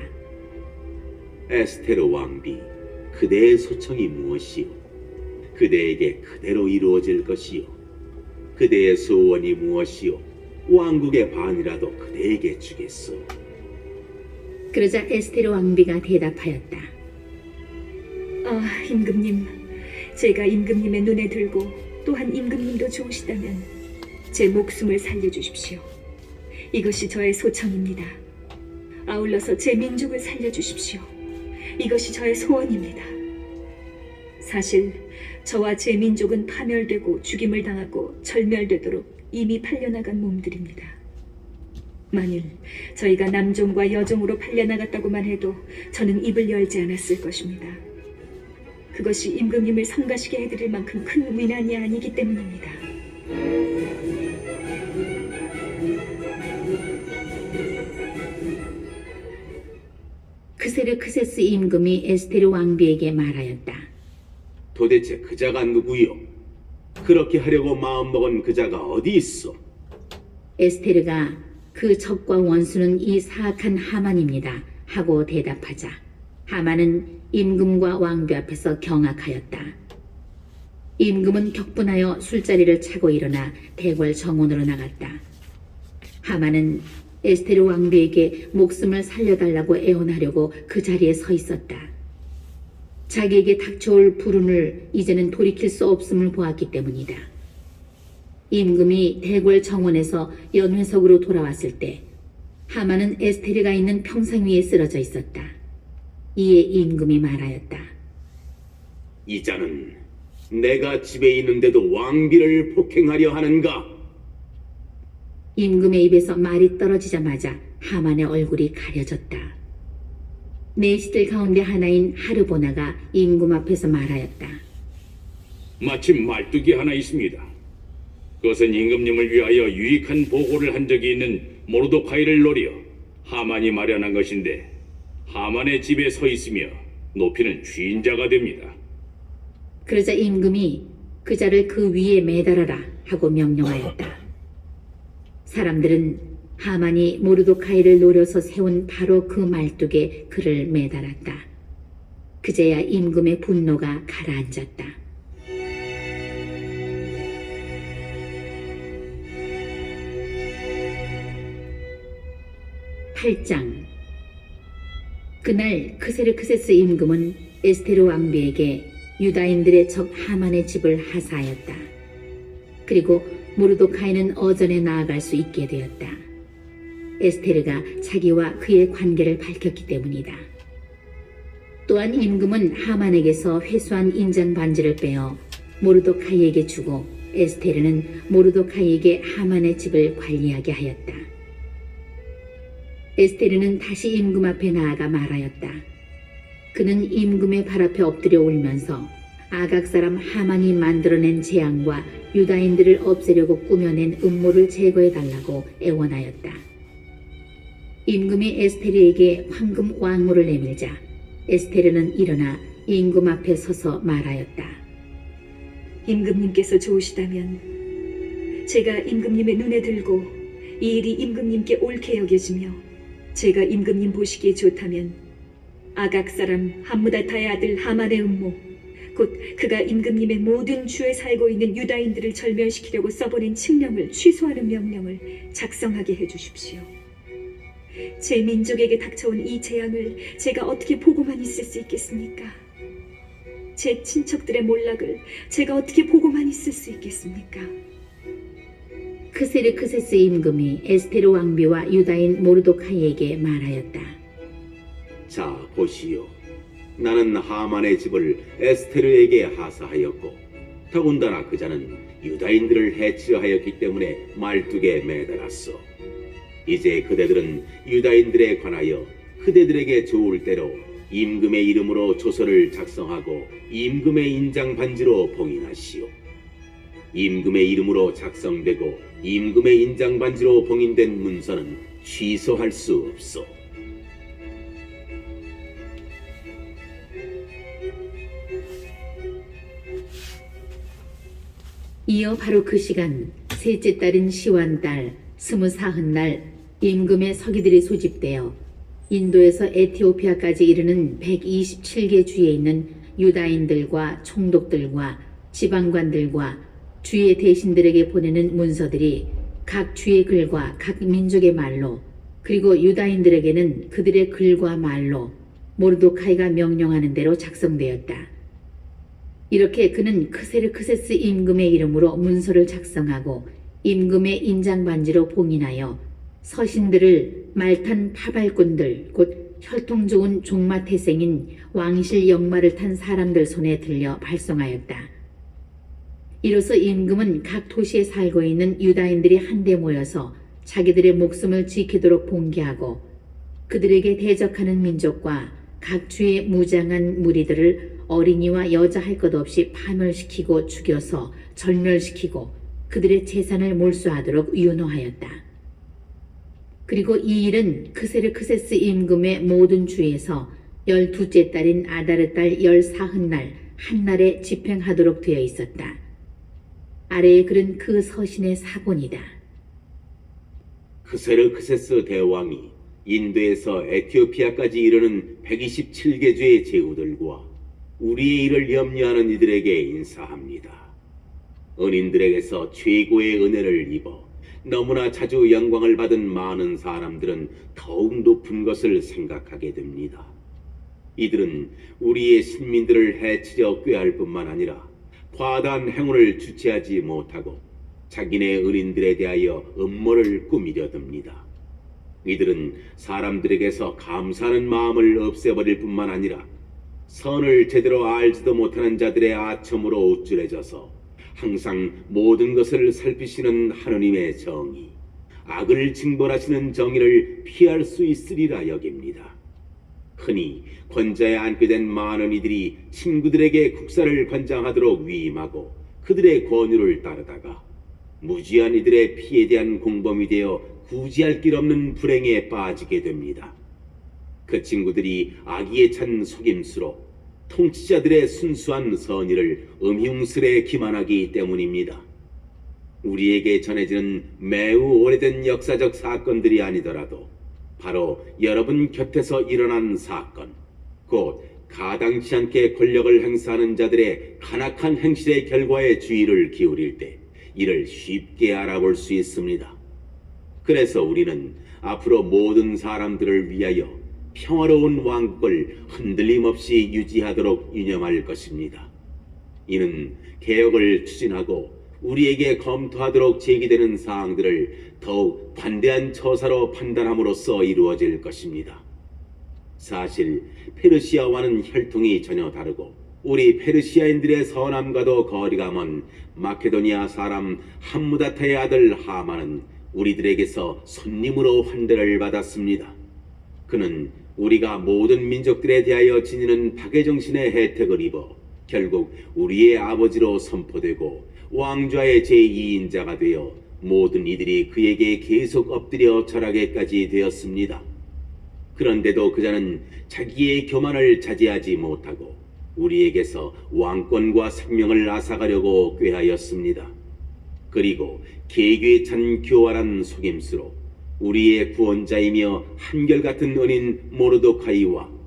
에스테르 왕비, 그대의 소청이 무엇이요? 그대에게 그대로 이루어질 것이요. 그대의 소원이 무엇이요? 왕국의 반이라도 그대에게 주겠소. 그러자 에스테르 왕비가 대답하였다. 임금님, 제가 임금님의 눈에 들고 또한 임금님도 좋으시다면 제 목숨을 살려주십시오. 이것이 저의 소청입니다. 아울러서 제 민족을 살려주십시오. 이것이 저의 소원입니다. 사실 저와 제 민족은 파멸되고 죽임을 당하고 절멸되도록 이미 팔려나간 몸들입니다. 만일 저희가 남종과 여종으로 팔려나갔다고만 해도 저는 입을 열지 않았을 것입니다. 그것이 임금님을 성가시게 해드릴 만큼 큰 위난이 아니기 때문입니다. 크세르크세스 임금이 에스테르 왕비에게 말하였다. 도대체 그자가 누구요? 그렇게 하려고 마음먹은 그자가 어디 있어? 에스테르가 그 적과 원수는 이 사악한 하만입니다 하고 대답하자 하만은 임금과 왕비 앞에서 경악하였다. 임금은 격분하여 술자리를 차고 일어나 대궐 정원으로 나갔다. 하만은 에스테르 왕비에게 목숨을 살려달라고 애원하려고 그 자리에 서 있었다. 자기에게 닥쳐올 불운을 이제는 돌이킬 수 없음을 보았기 때문이다. 임금이 대궐 정원에서 연회석으로 돌아왔을 때 하만은 에스테르가 있는 평상 위에 쓰러져 있었다. 이에 임금이 말하였다. 이 자는 내가 집에 있는데도 왕비를 폭행하려 하는가? 임금의 입에서 말이 떨어지자마자 하만의 얼굴이 가려졌다. 내시들 가운데 하나인 하르보나가 임금 앞에서 말하였다. 마침 말뚝이 하나 있습니다. 그것은 임금님을 위하여 유익한 보고를 한 적이 있는 모르도카이를 노려 하만이 마련한 것인데 하만의 집에 서 있으며 높이는 주인자가 됩니다. 그러자 임금이 그자를 그 위에 매달아라 하고 명령하였다. 사람들은 하만이 모르도카이를 노려서 세운 바로 그 말뚝에 그를 매달았다. 그제야 임금의 분노가 가라앉았다. (8장) 그날 크세르크세스 임금은 에스테르 왕비에게 유다인들의 적 하만의 집을 하사하였다. 그리고 모르도카이는 어전에 나아갈 수 있게 되었다. 에스테르가 자기와 그의 관계를 밝혔기 때문이다. 또한 임금은 하만에게서 회수한 인장 반지를 빼어 모르도카이에게 주고 에스테르는 모르도카이에게 하만의 집을 관리하게 하였다. 에스테르는 다시 임금 앞에 나아가 말하였다. 그는 임금의 발 앞에 엎드려 울면서 아각 사람 하만이 만들어낸 재앙과 유다인들을 없애려고 꾸며낸 음모를 제거해달라고 애원하였다. 임금이 에스테르에게 황금 왕무를 내밀자 에스테르는 일어나 임금 앞에 서서 말하였다. 임금님께서 좋으시다면 제가 임금님의 눈에 들고 이 일이 임금님께 옳게 여겨지며 제가 임금님 보시기에 좋다면 아각 사람 함무다타의 아들 하만의 음모, 곧 그가 임금님의 모든 주에 살고 있는 유다인들을 절멸시키려고 써보낸 칙령을 취소하는 명령을 작성하게 해주십시오. 제 민족에게 닥쳐온 이 재앙을 제가 어떻게 보고만 있을 수 있겠습니까? 제 친척들의 몰락을 제가 어떻게 보고만 있을 수 있겠습니까? 크세르크세스 임금이 에스테르 왕비와 유다인 모르도카이에게 말하였다. 자, 보시오. 나는 하만의 집을 에스테르에게 하사하였고 더군다나 그자는 유다인들을 해치려 하였기 때문에 말뚝에 매달았소. 이제 그대들은 유다인들에 관하여 그대들에게 좋을 대로 임금의 이름으로 조서를 작성하고 임금의 인장 반지로 봉인하시오. 임금의 이름으로 작성되고 임금의 인장 반지로 봉인된 문서는 취소할 수 없소. 이어 바로 그 시간 셋째 달인 시완달 24흔날 임금의 서기들이 소집되어 인도에서 에티오피아까지 이르는 127개 주에 있는 유다인들과 총독들과 지방관들과 주의 대신들에게 보내는 문서들이 각 주의 글과 각 민족의 말로 그리고 유다인들에게는 그들의 글과 말로 모르도카이가 명령하는 대로 작성되었다. 이렇게 그는 크세르크세스 임금의 이름으로 문서를 작성하고 임금의 인장 반지로 봉인하여 서신들을 말탄 타발꾼들 곧 혈통 좋은 종마 태생인 왕실 역마를 탄 사람들 손에 들려 발송하였다. 이로써 임금은 각 도시에 살고 있는 유다인들이 한데 모여서 자기들의 목숨을 지키도록 봉기하고 그들에게 대적하는 민족과 각 주의 무장한 무리들을 어린이와 여자 할 것 없이 파멸시키고 죽여서 절멸시키고 그들의 재산을 몰수하도록 윤호하였다. 그리고 이 일은 크세르크세스 임금의 모든 주에서 12째 달인 아다르 달 14흔날 한날에 집행하도록 되어 있었다. 아래의 글은 그 서신의 사본이다. 크세르크세스 대왕이 인도에서 에티오피아까지 이르는 127개 주의 제후들과 우리의 일을 염려하는 이들에게 인사합니다. 은인들에게서 최고의 은혜를 입어 너무나 자주 영광을 받은 많은 사람들은 더욱 높은 것을 생각하게 됩니다. 이들은 우리의 신민들을 해치려 꾀할 뿐만 아니라 과다한 행운을 주체하지 못하고 자기네 은인들에 대하여 음모를 꾸미려 듭니다. 이들은 사람들에게서 감사하는 마음을 없애버릴 뿐만 아니라 선을 제대로 알지도 못하는 자들의 아첨으로 우쭐해져서 항상 모든 것을 살피시는 하느님의 정의, 악을 징벌하시는 정의를 피할 수 있으리라 여깁니다. 흔히 권자에 앉게 된 많은 이들이 친구들에게 국사를 관장하도록 위임하고 그들의 권유를 따르다가 무지한 이들의 피에 대한 공범이 되어 구제할 길 없는 불행에 빠지게 됩니다. 그 친구들이 악의에 찬 속임수로 통치자들의 순수한 선의를 음흉스레 기만하기 때문입니다. 우리에게 전해지는 매우 오래된 역사적 사건들이 아니더라도 바로 여러분 곁에서 일어난 사건, 곧 가당치 않게 권력을 행사하는 자들의 간악한 행실의 결과에 주의를 기울일 때 이를 쉽게 알아볼 수 있습니다. 그래서 우리는 앞으로 모든 사람들을 위하여 평화로운 왕국을 흔들림 없이 유지하도록 유념할 것입니다. 이는 개혁을 추진하고 우리에게 검토하도록 제기되는 사항들을 더욱 관대한 처사로 판단함으로써 이루어질 것입니다. 사실 페르시아와는 혈통이 전혀 다르고 우리 페르시아인들의 선함과도 거리가 먼 마케도니아 사람 함무다타의 아들 하만은 우리들에게서 손님으로 환대를 받았습니다. 그는 우리가 모든 민족들에 대하여 지니는 박애정신의 혜택을 입어 결국 우리의 아버지로 선포되고 왕좌의 제2인자가 되어 모든 이들이 그에게 계속 엎드려 절하게까지 되었습니다. 그런데도 그자는 자기의 교만을 자제하지 못하고 우리에게서 왕권과 생명을 앗아가려고 꾀하였습니다. 그리고 계획에 찬 교활한 속임수로 우리의 구원자이며 한결같은 은인 모르도카이와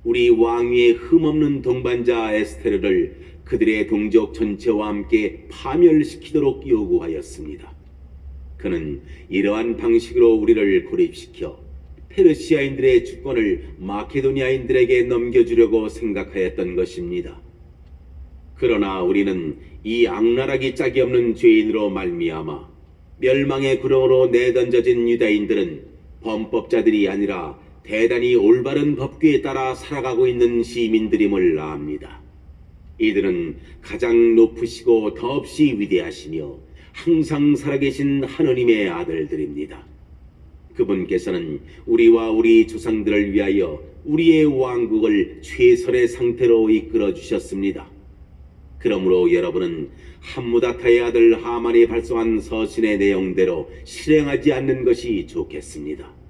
우리 왕위의 흠없는 동반자 에스테르를 그들의 동족 전체와 함께 파멸시키도록 요구하였습니다. 그는 이러한 방식으로 우리를 고립시켜 페르시아인들의 주권을 마케도니아인들에게 넘겨주려고 생각하였던 것입니다. 그러나 우리는 이 악랄하기 짝이 없는 죄인으로 말미암아 멸망의 구렁으로 내던져진 유다인들은 범법자들이 아니라 대단히 올바른 법규에 따라 살아가고 있는 시민들임을 압니다. 이들은 가장 높으시고 더없이 위대하시며 항상 살아계신 하느님의 아들들입니다. 그분께서는 우리와 우리 조상들을 위하여 우리의 왕국을 최선의 상태로 이끌어 주셨습니다. 그러므로 여러분은 함무다타의 아들 하만이 발송한 서신의 내용대로 실행하지 않는 것이 좋겠습니다.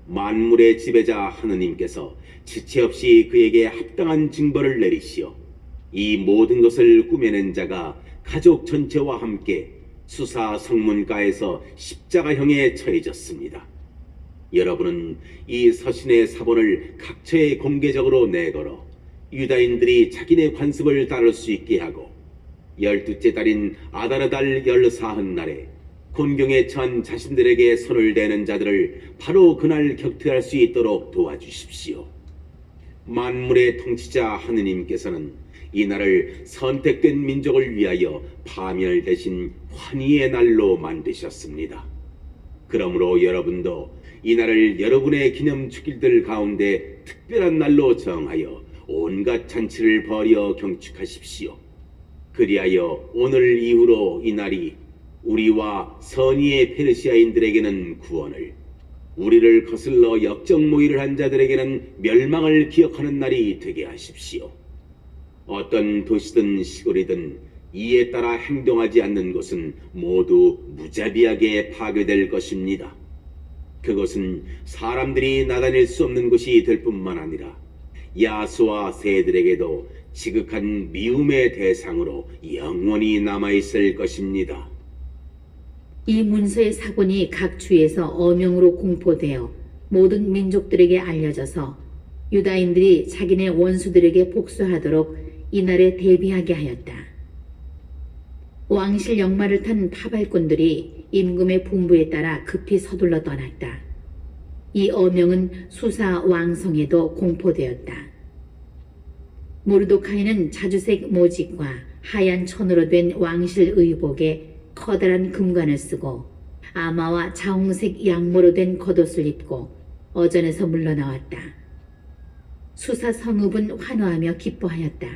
만물의 지배자 하느님께서 지체 없이 그에게 합당한 징벌을 내리시어 이 모든 것을 꾸며낸 자가 가족 전체와 함께 수사 성문가에서 십자가형에 처해졌습니다. 여러분은 이 서신의 사본을 각처에 공개적으로 내걸어 유다인들이 자기네 관습을 따를 수 있게 하고 12째 달인 아다르달 14흔날에 곤경에 처한 자신들에게 손을 대는 자들을 바로 그날 격퇴할 수 있도록 도와주십시오. 만물의 통치자 하느님께서는 이 날을 선택된 민족을 위하여 파멸 대신 환희의 날로 만드셨습니다. 그러므로 여러분도 이 날을 여러분의 기념축일들 가운데 특별한 날로 정하여 온갖 잔치를 벌여 경축하십시오. 그리하여 오늘 이후로 이 날이 우리와 선의의 페르시아인들에게는 구원을, 우리를 거슬러 역적 모의를 한 자들에게는 멸망을 기억하는 날이 되게 하십시오. 어떤 도시든 시골이든 이에 따라 행동하지 않는 곳은 모두 무자비하게 파괴될 것입니다. 그것은 사람들이 나다닐 수 없는 곳이 될 뿐만 아니라 야수와 새들에게도 지극한 미움의 대상으로 영원히 남아있을 것입니다. 이 문서의 사본이 각 주에서 어명으로 공포되어 모든 민족들에게 알려져서 유다인들이 자기네 원수들에게 복수하도록 이날에 대비하게 하였다. 왕실 역마를 탄 타발꾼들이 임금의 분부에 따라 급히 서둘러 떠났다. 이 어명은 수사 왕성에도 공포되었다. 모르도카이는 자주색 모직과 하얀 천으로 된 왕실 의복에 커다란 금관을 쓰고 아마와 자홍색 양모로 된 겉옷을 입고 어전에서 물러나왔다. 수사 성읍은 환호하며 기뻐하였다.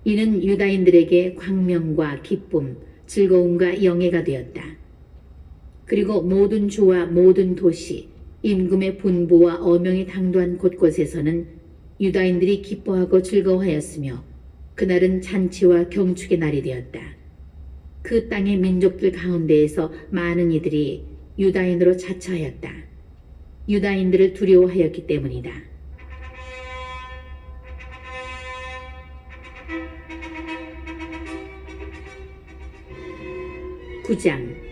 이는 유다인들에게 광명과 기쁨, 즐거움과 영예가 되었다. 그리고 모든 주와 모든 도시, 임금의 분부와 어명이 당도한 곳곳에서는 유다인들이 기뻐하고 즐거워하였으며 그날은 잔치와 경축의 날이 되었다. 그 땅의 민족들 가운데에서 많은 이들이 유다인으로 자처하였다. 유다인들을 두려워하였기 때문이다. (9장)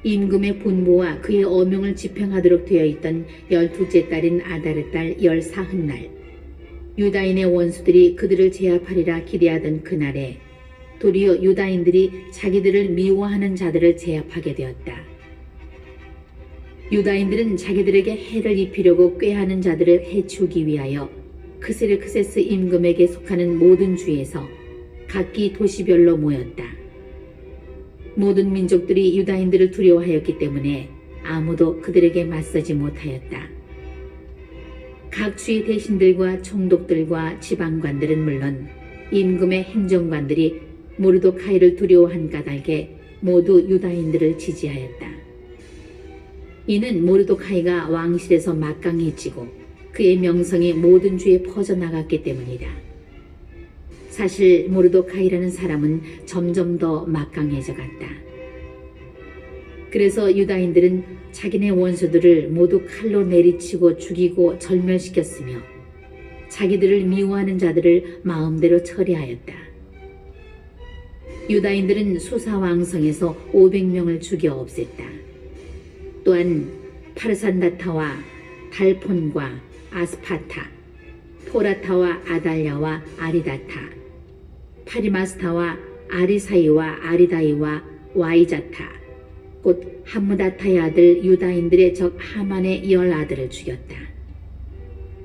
임금의 분부와 그의 어명을 집행하도록 되어 있던 12째 달인 아다르달 14흔날 유다인의 원수들이 그들을 제압하리라 기대하던 그날에 도리어 유다인들이 자기들을 미워하는 자들을 제압하게 되었다. 유다인들은 자기들에게 해를 입히려고 꾀하는 자들을 해치우기 위하여 크세르크세스 임금에게 속하는 모든 주에서 각기 도시별로 모였다. 모든 민족들이 유다인들을 두려워하였기 때문에 아무도 그들에게 맞서지 못하였다. 각 주의 대신들과 총독들과 지방관들은 물론 임금의 행정관들이 모르도카이를 두려워한 까닭에 모두 유다인들을 지지하였다. 이는 모르도카이가 왕실에서 막강해지고 그의 명성이 모든 주에 퍼져나갔기 때문이다. 사실 모르도카이라는 사람은 점점 더 막강해져 갔다. 그래서 유다인들은 자기네 원수들을 모두 칼로 내리치고 죽이고 절멸시켰으며 자기들을 미워하는 자들을 마음대로 처리하였다. 유다인들은 수사왕성에서 500명을 죽여 없앴다. 또한 파르산다타와 달폰과 아스파타, 포라타와 아달랴와 아리다타, 파리마스타와 아리사이와 아리다이와 와이자타, 곧 함무다타의 아들 유다인들의 적 하만의 10아들을 죽였다.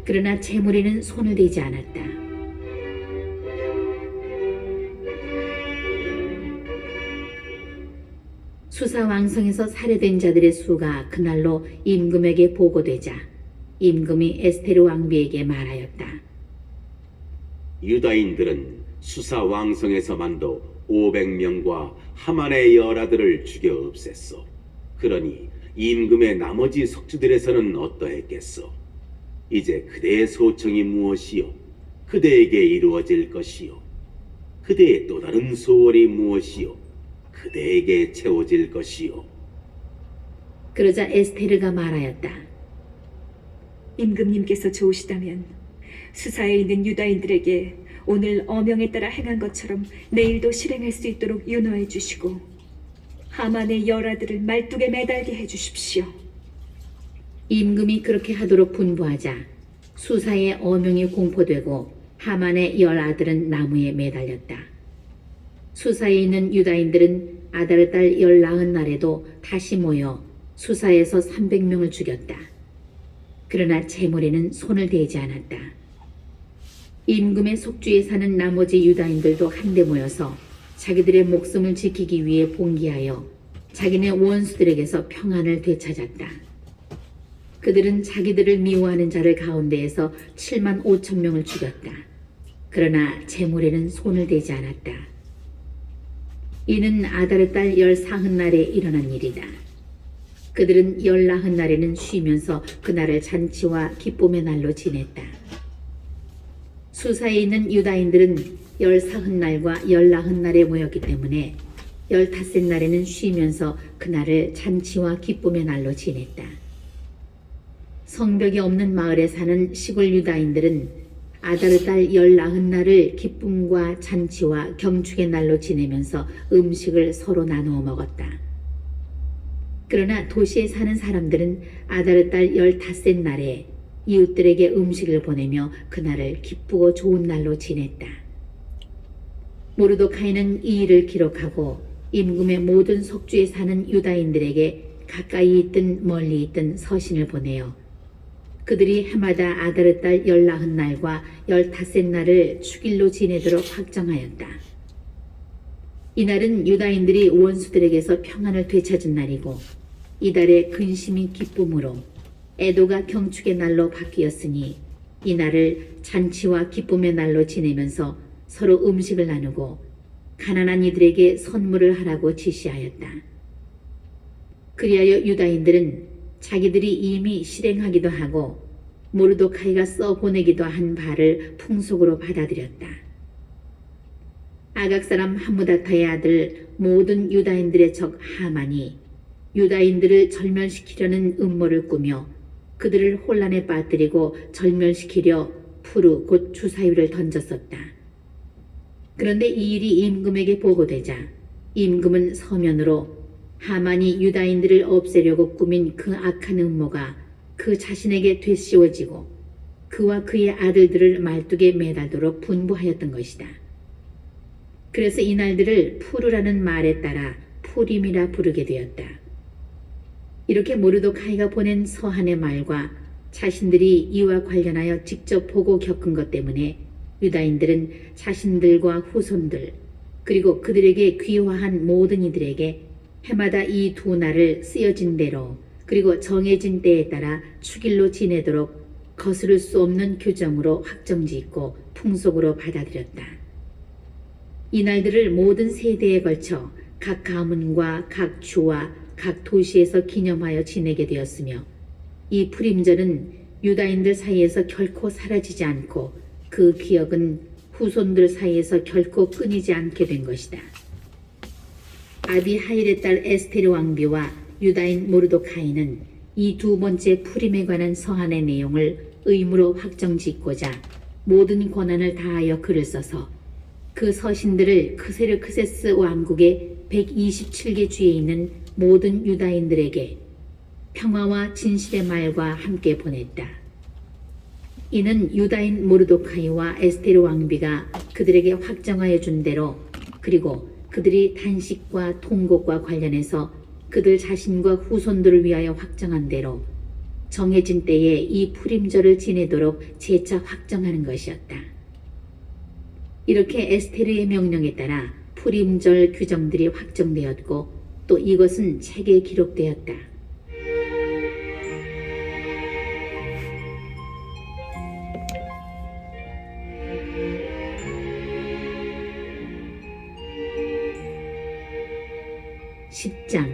그러나 제무리는 손을 대지 않았다. 수사왕성에서 살해된 자들의 수가 그날로 임금에게 보고되자 임금이 에스테르 왕비에게 말하였다. 유다인들은 수사 왕성에서만도 500명과 하만의 열아들을 죽여 없앴소. 그러니 임금의 나머지 속주들에서는 어떠했겠소? 이제 그대의 소청이 무엇이요? 그대에게 이루어질 것이요? 그대의 또 다른 소원이 무엇이요? 그대에게 채워질 것이요? 그러자 에스테르가 말하였다. 임금님께서 좋으시다면 수사에 있는 유다인들에게 오늘 어명에 따라 행한 것처럼 내일도 실행할 수 있도록 윤허해 주시고 하만의 열아들을 말뚝에 매달게 해 주십시오. 임금이 그렇게 하도록 분부하자 수사의 어명이 공포되고 하만의 10아들은 나무에 매달렸다. 수사에 있는 유다인들은 아다르 달 40날에도 다시 모여 수사에서 300명을 죽였다. 그러나 제물에는 손을 대지 않았다. 임금의 속주에 사는 나머지 유다인들도 한데 모여서 자기들의 목숨을 지키기 위해 봉기하여 자기네 원수들에게서 평안을 되찾았다. 그들은 자기들을 미워하는 자를 가운데에서 7만 5천 명을 죽였다. 그러나 제물에는 손을 대지 않았다. 이는 아다르 달 14날에 일어난 일이다. 그들은 14날에는 쉬면서 그날을 잔치와 기쁨의 날로 지냈다. 수사에 있는 유다인들은 14날과 14날에 모였기 때문에 15날에는 쉬면서 그날을 잔치와 기쁨의 날로 지냈다. 성벽이 없는 마을에 사는 시골 유다인들은 아다르 달 14날을 기쁨과 잔치와 경축의 날로 지내면서 음식을 서로 나누어 먹었다. 그러나 도시에 사는 사람들은 아다르 달 15날에 이웃들에게 음식을 보내며 그날을 기쁘고 좋은 날로 지냈다. 모르도카이는 이 일을 기록하고 임금의 모든 속주에 사는 유다인들에게 가까이 있든 멀리 있든 서신을 보내어 그들이 해마다 아다르 달 14날과 15날을 축일로 지내도록 확정하였다. 이날은 유다인들이 원수들에게서 평안을 되찾은 날이고 이달의 근심이 기쁨으로 애도가 경축의 날로 바뀌었으니 이날을 잔치와 기쁨의 날로 지내면서 서로 음식을 나누고 가난한 이들에게 선물을 하라고 지시하였다. 그리하여 유다인들은 자기들이 이미 실행하기도 하고 모르도카이가 써보내기도 한 바를 풍속으로 받아들였다. 아각 사람 함무다타의 아들 모든 유다인들의 적 하만이 유다인들을 절멸시키려는 음모를 꾸며 그들을 혼란에 빠뜨리고 절멸시키려 푸르 곧 주사위를 던졌었다. 그런데 이 일이 임금에게 보고되자 임금은 서면으로 하만이 유다인들을 없애려고 꾸민 그 악한 음모가 그 자신에게 되씌워지고 그와 그의 아들들을 말뚝에 매달도록 분부하였던 것이다. 그래서 이날들을 푸르라는 말에 따라 푸림이라 부르게 되었다. 이렇게 모르도카이가 보낸 서한의 말과 자신들이 이와 관련하여 직접 보고 겪은 것 때문에 유다인들은 자신들과 후손들 그리고 그들에게 귀화한 모든 이들에게 해마다 이 두 날을 쓰여진 대로 그리고 정해진 때에 따라 축일로 지내도록 거스를 수 없는 규정으로 확정짓고 풍속으로 받아들였다. 이 날들을 모든 세대에 걸쳐 각 가문과 각 주와 각 도시에서 기념하여 지내게 되었으며 이 푸림절은 유다인들 사이에서 결코 사라지지 않고 그 기억은 후손들 사이에서 결코 끊이지 않게 된 것이다. 아비하일의 딸 에스테르 왕비와 유다인 모르도카이는 이 두 번째 푸림에 관한 서한의 내용을 의무로 확정짓고자 모든 권한을 다하여 글을 써서 그 서신들을 크세르크세스 왕국의 127개 주에 있는 모든 유다인들에게 평화와 진실의 말과 함께 보냈다. 이는 유다인 모르도카이와 에스테르 왕비가 그들에게 확정하여 준 대로, 그리고 그들이 단식과 통곡과 관련해서 그들 자신과 후손들을 위하여 확정한 대로 정해진 때에 이 푸림절을 지내도록 재차 확정하는 것이었다. 이렇게 에스테르의 명령에 따라 푸림절 규정들이 확정되었고, 또 이것은 책에 기록되었다. (10장)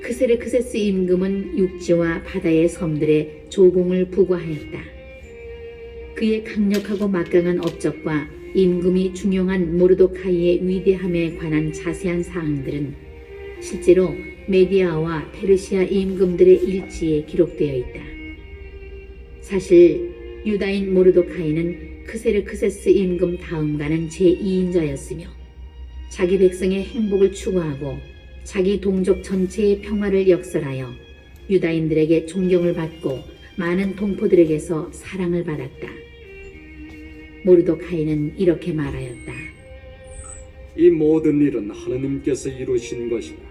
크세르크세스 임금은 육지와 바다의 섬들의 조공을 부과하였다. 그의 강력하고 막강한 업적과 임금이 중용한 모르도카이의 위대함에 관한 자세한 사항들은 실제로 메디아와 페르시아 임금들의 일지에 기록되어 있다. 사실 유다인 모르도카이는 크세르크세스 임금 다음가는 제2인자였으며 자기 백성의 행복을 추구하고 자기 동족 전체의 평화를 역설하여 유다인들에게 존경을 받고 많은 동포들에게서 사랑을 받았다. 모르도카이는 이렇게 말하였다. 이 모든 일은 하느님께서 이루신 것이다.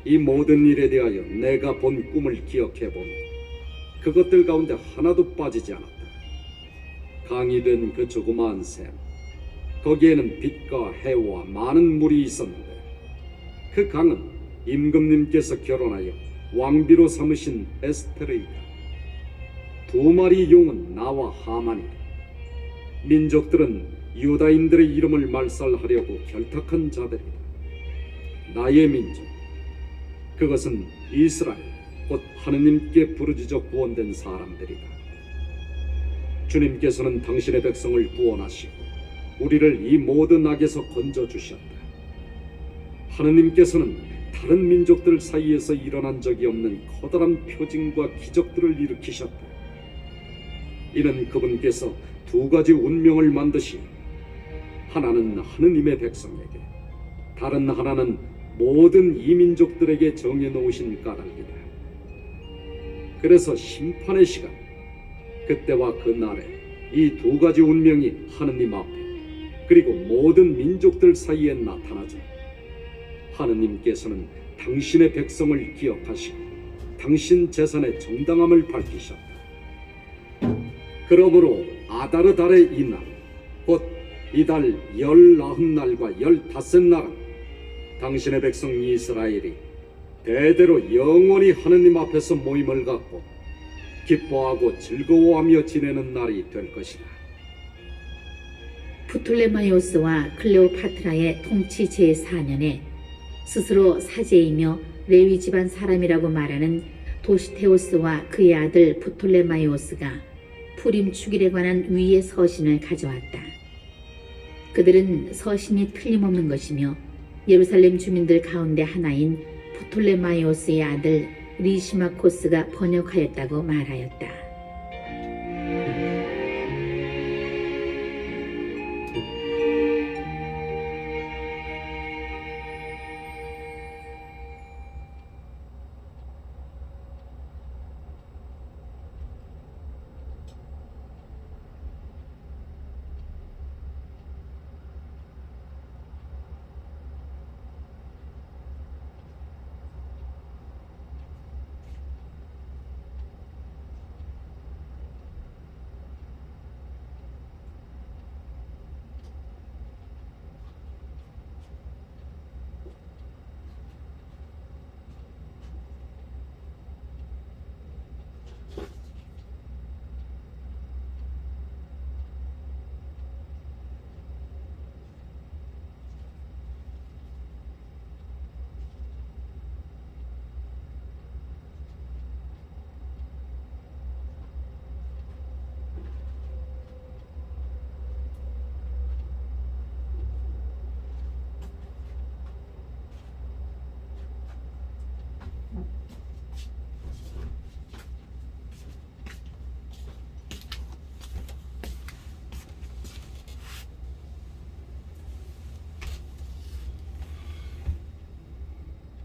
이 모든 일에 대하여 내가 본 꿈을 기억해보니 그것들 가운데 하나도 빠지지 않았다. 강이 된 그 조그마한 샘, 거기에는 빛과 해와 많은 물이 있었는데 그 강은 임금님께서 결혼하여 왕비로 삼으신 에스테르이다. 2마리 용은 나와 하만이다. 민족들은 유다인들의 이름을 말살하려고 결탁한 자들이다. 나의 민족, 그것은 이스라엘, 곧 하느님께 부르짖어 구원된 사람들이다. 주님께서는 당신의 백성을 구원하시고 우리를 이 모든 악에서 건져주셨다. 하느님께서는 다른 민족들 사이에서 일어난 적이 없는 커다란 표징과 기적들을 일으키셨다. 이는 그분께서 2가지 운명을 만드시, 하나는 하느님의 백성에게, 다른 하나는 모든 이민족들에게 정해놓으신 까닭이다. 그래서 심판의 시간, 그때와 그 날에 이 2가지 운명이 하느님 앞에 그리고 모든 민족들 사이에 나타나자 하느님께서는 당신의 백성을 기억하시고 당신 재산의 정당함을 밝히셨다. 그러므로 아다르 달의 이날, 곧 이달 19날과 15날은 당신의 백성 이스라엘이 대대로 영원히 하느님 앞에서 모임을 갖고 기뻐하고 즐거워하며 지내는 날이 될 것이다. 프톨레마이오스와 클레오파트라의 통치 제4년에 스스로 사제이며 레위 집안 사람이라고 말하는 도시테오스와 그의 아들 프톨레마이오스가 푸림 축일에 관한 위의 서신을 가져왔다. 그들은 서신이 틀림없는 것이며 예루살렘 주민들 가운데 하나인 프톨레마이오스의 아들 리시마코스가 번역하였다고 말하였다.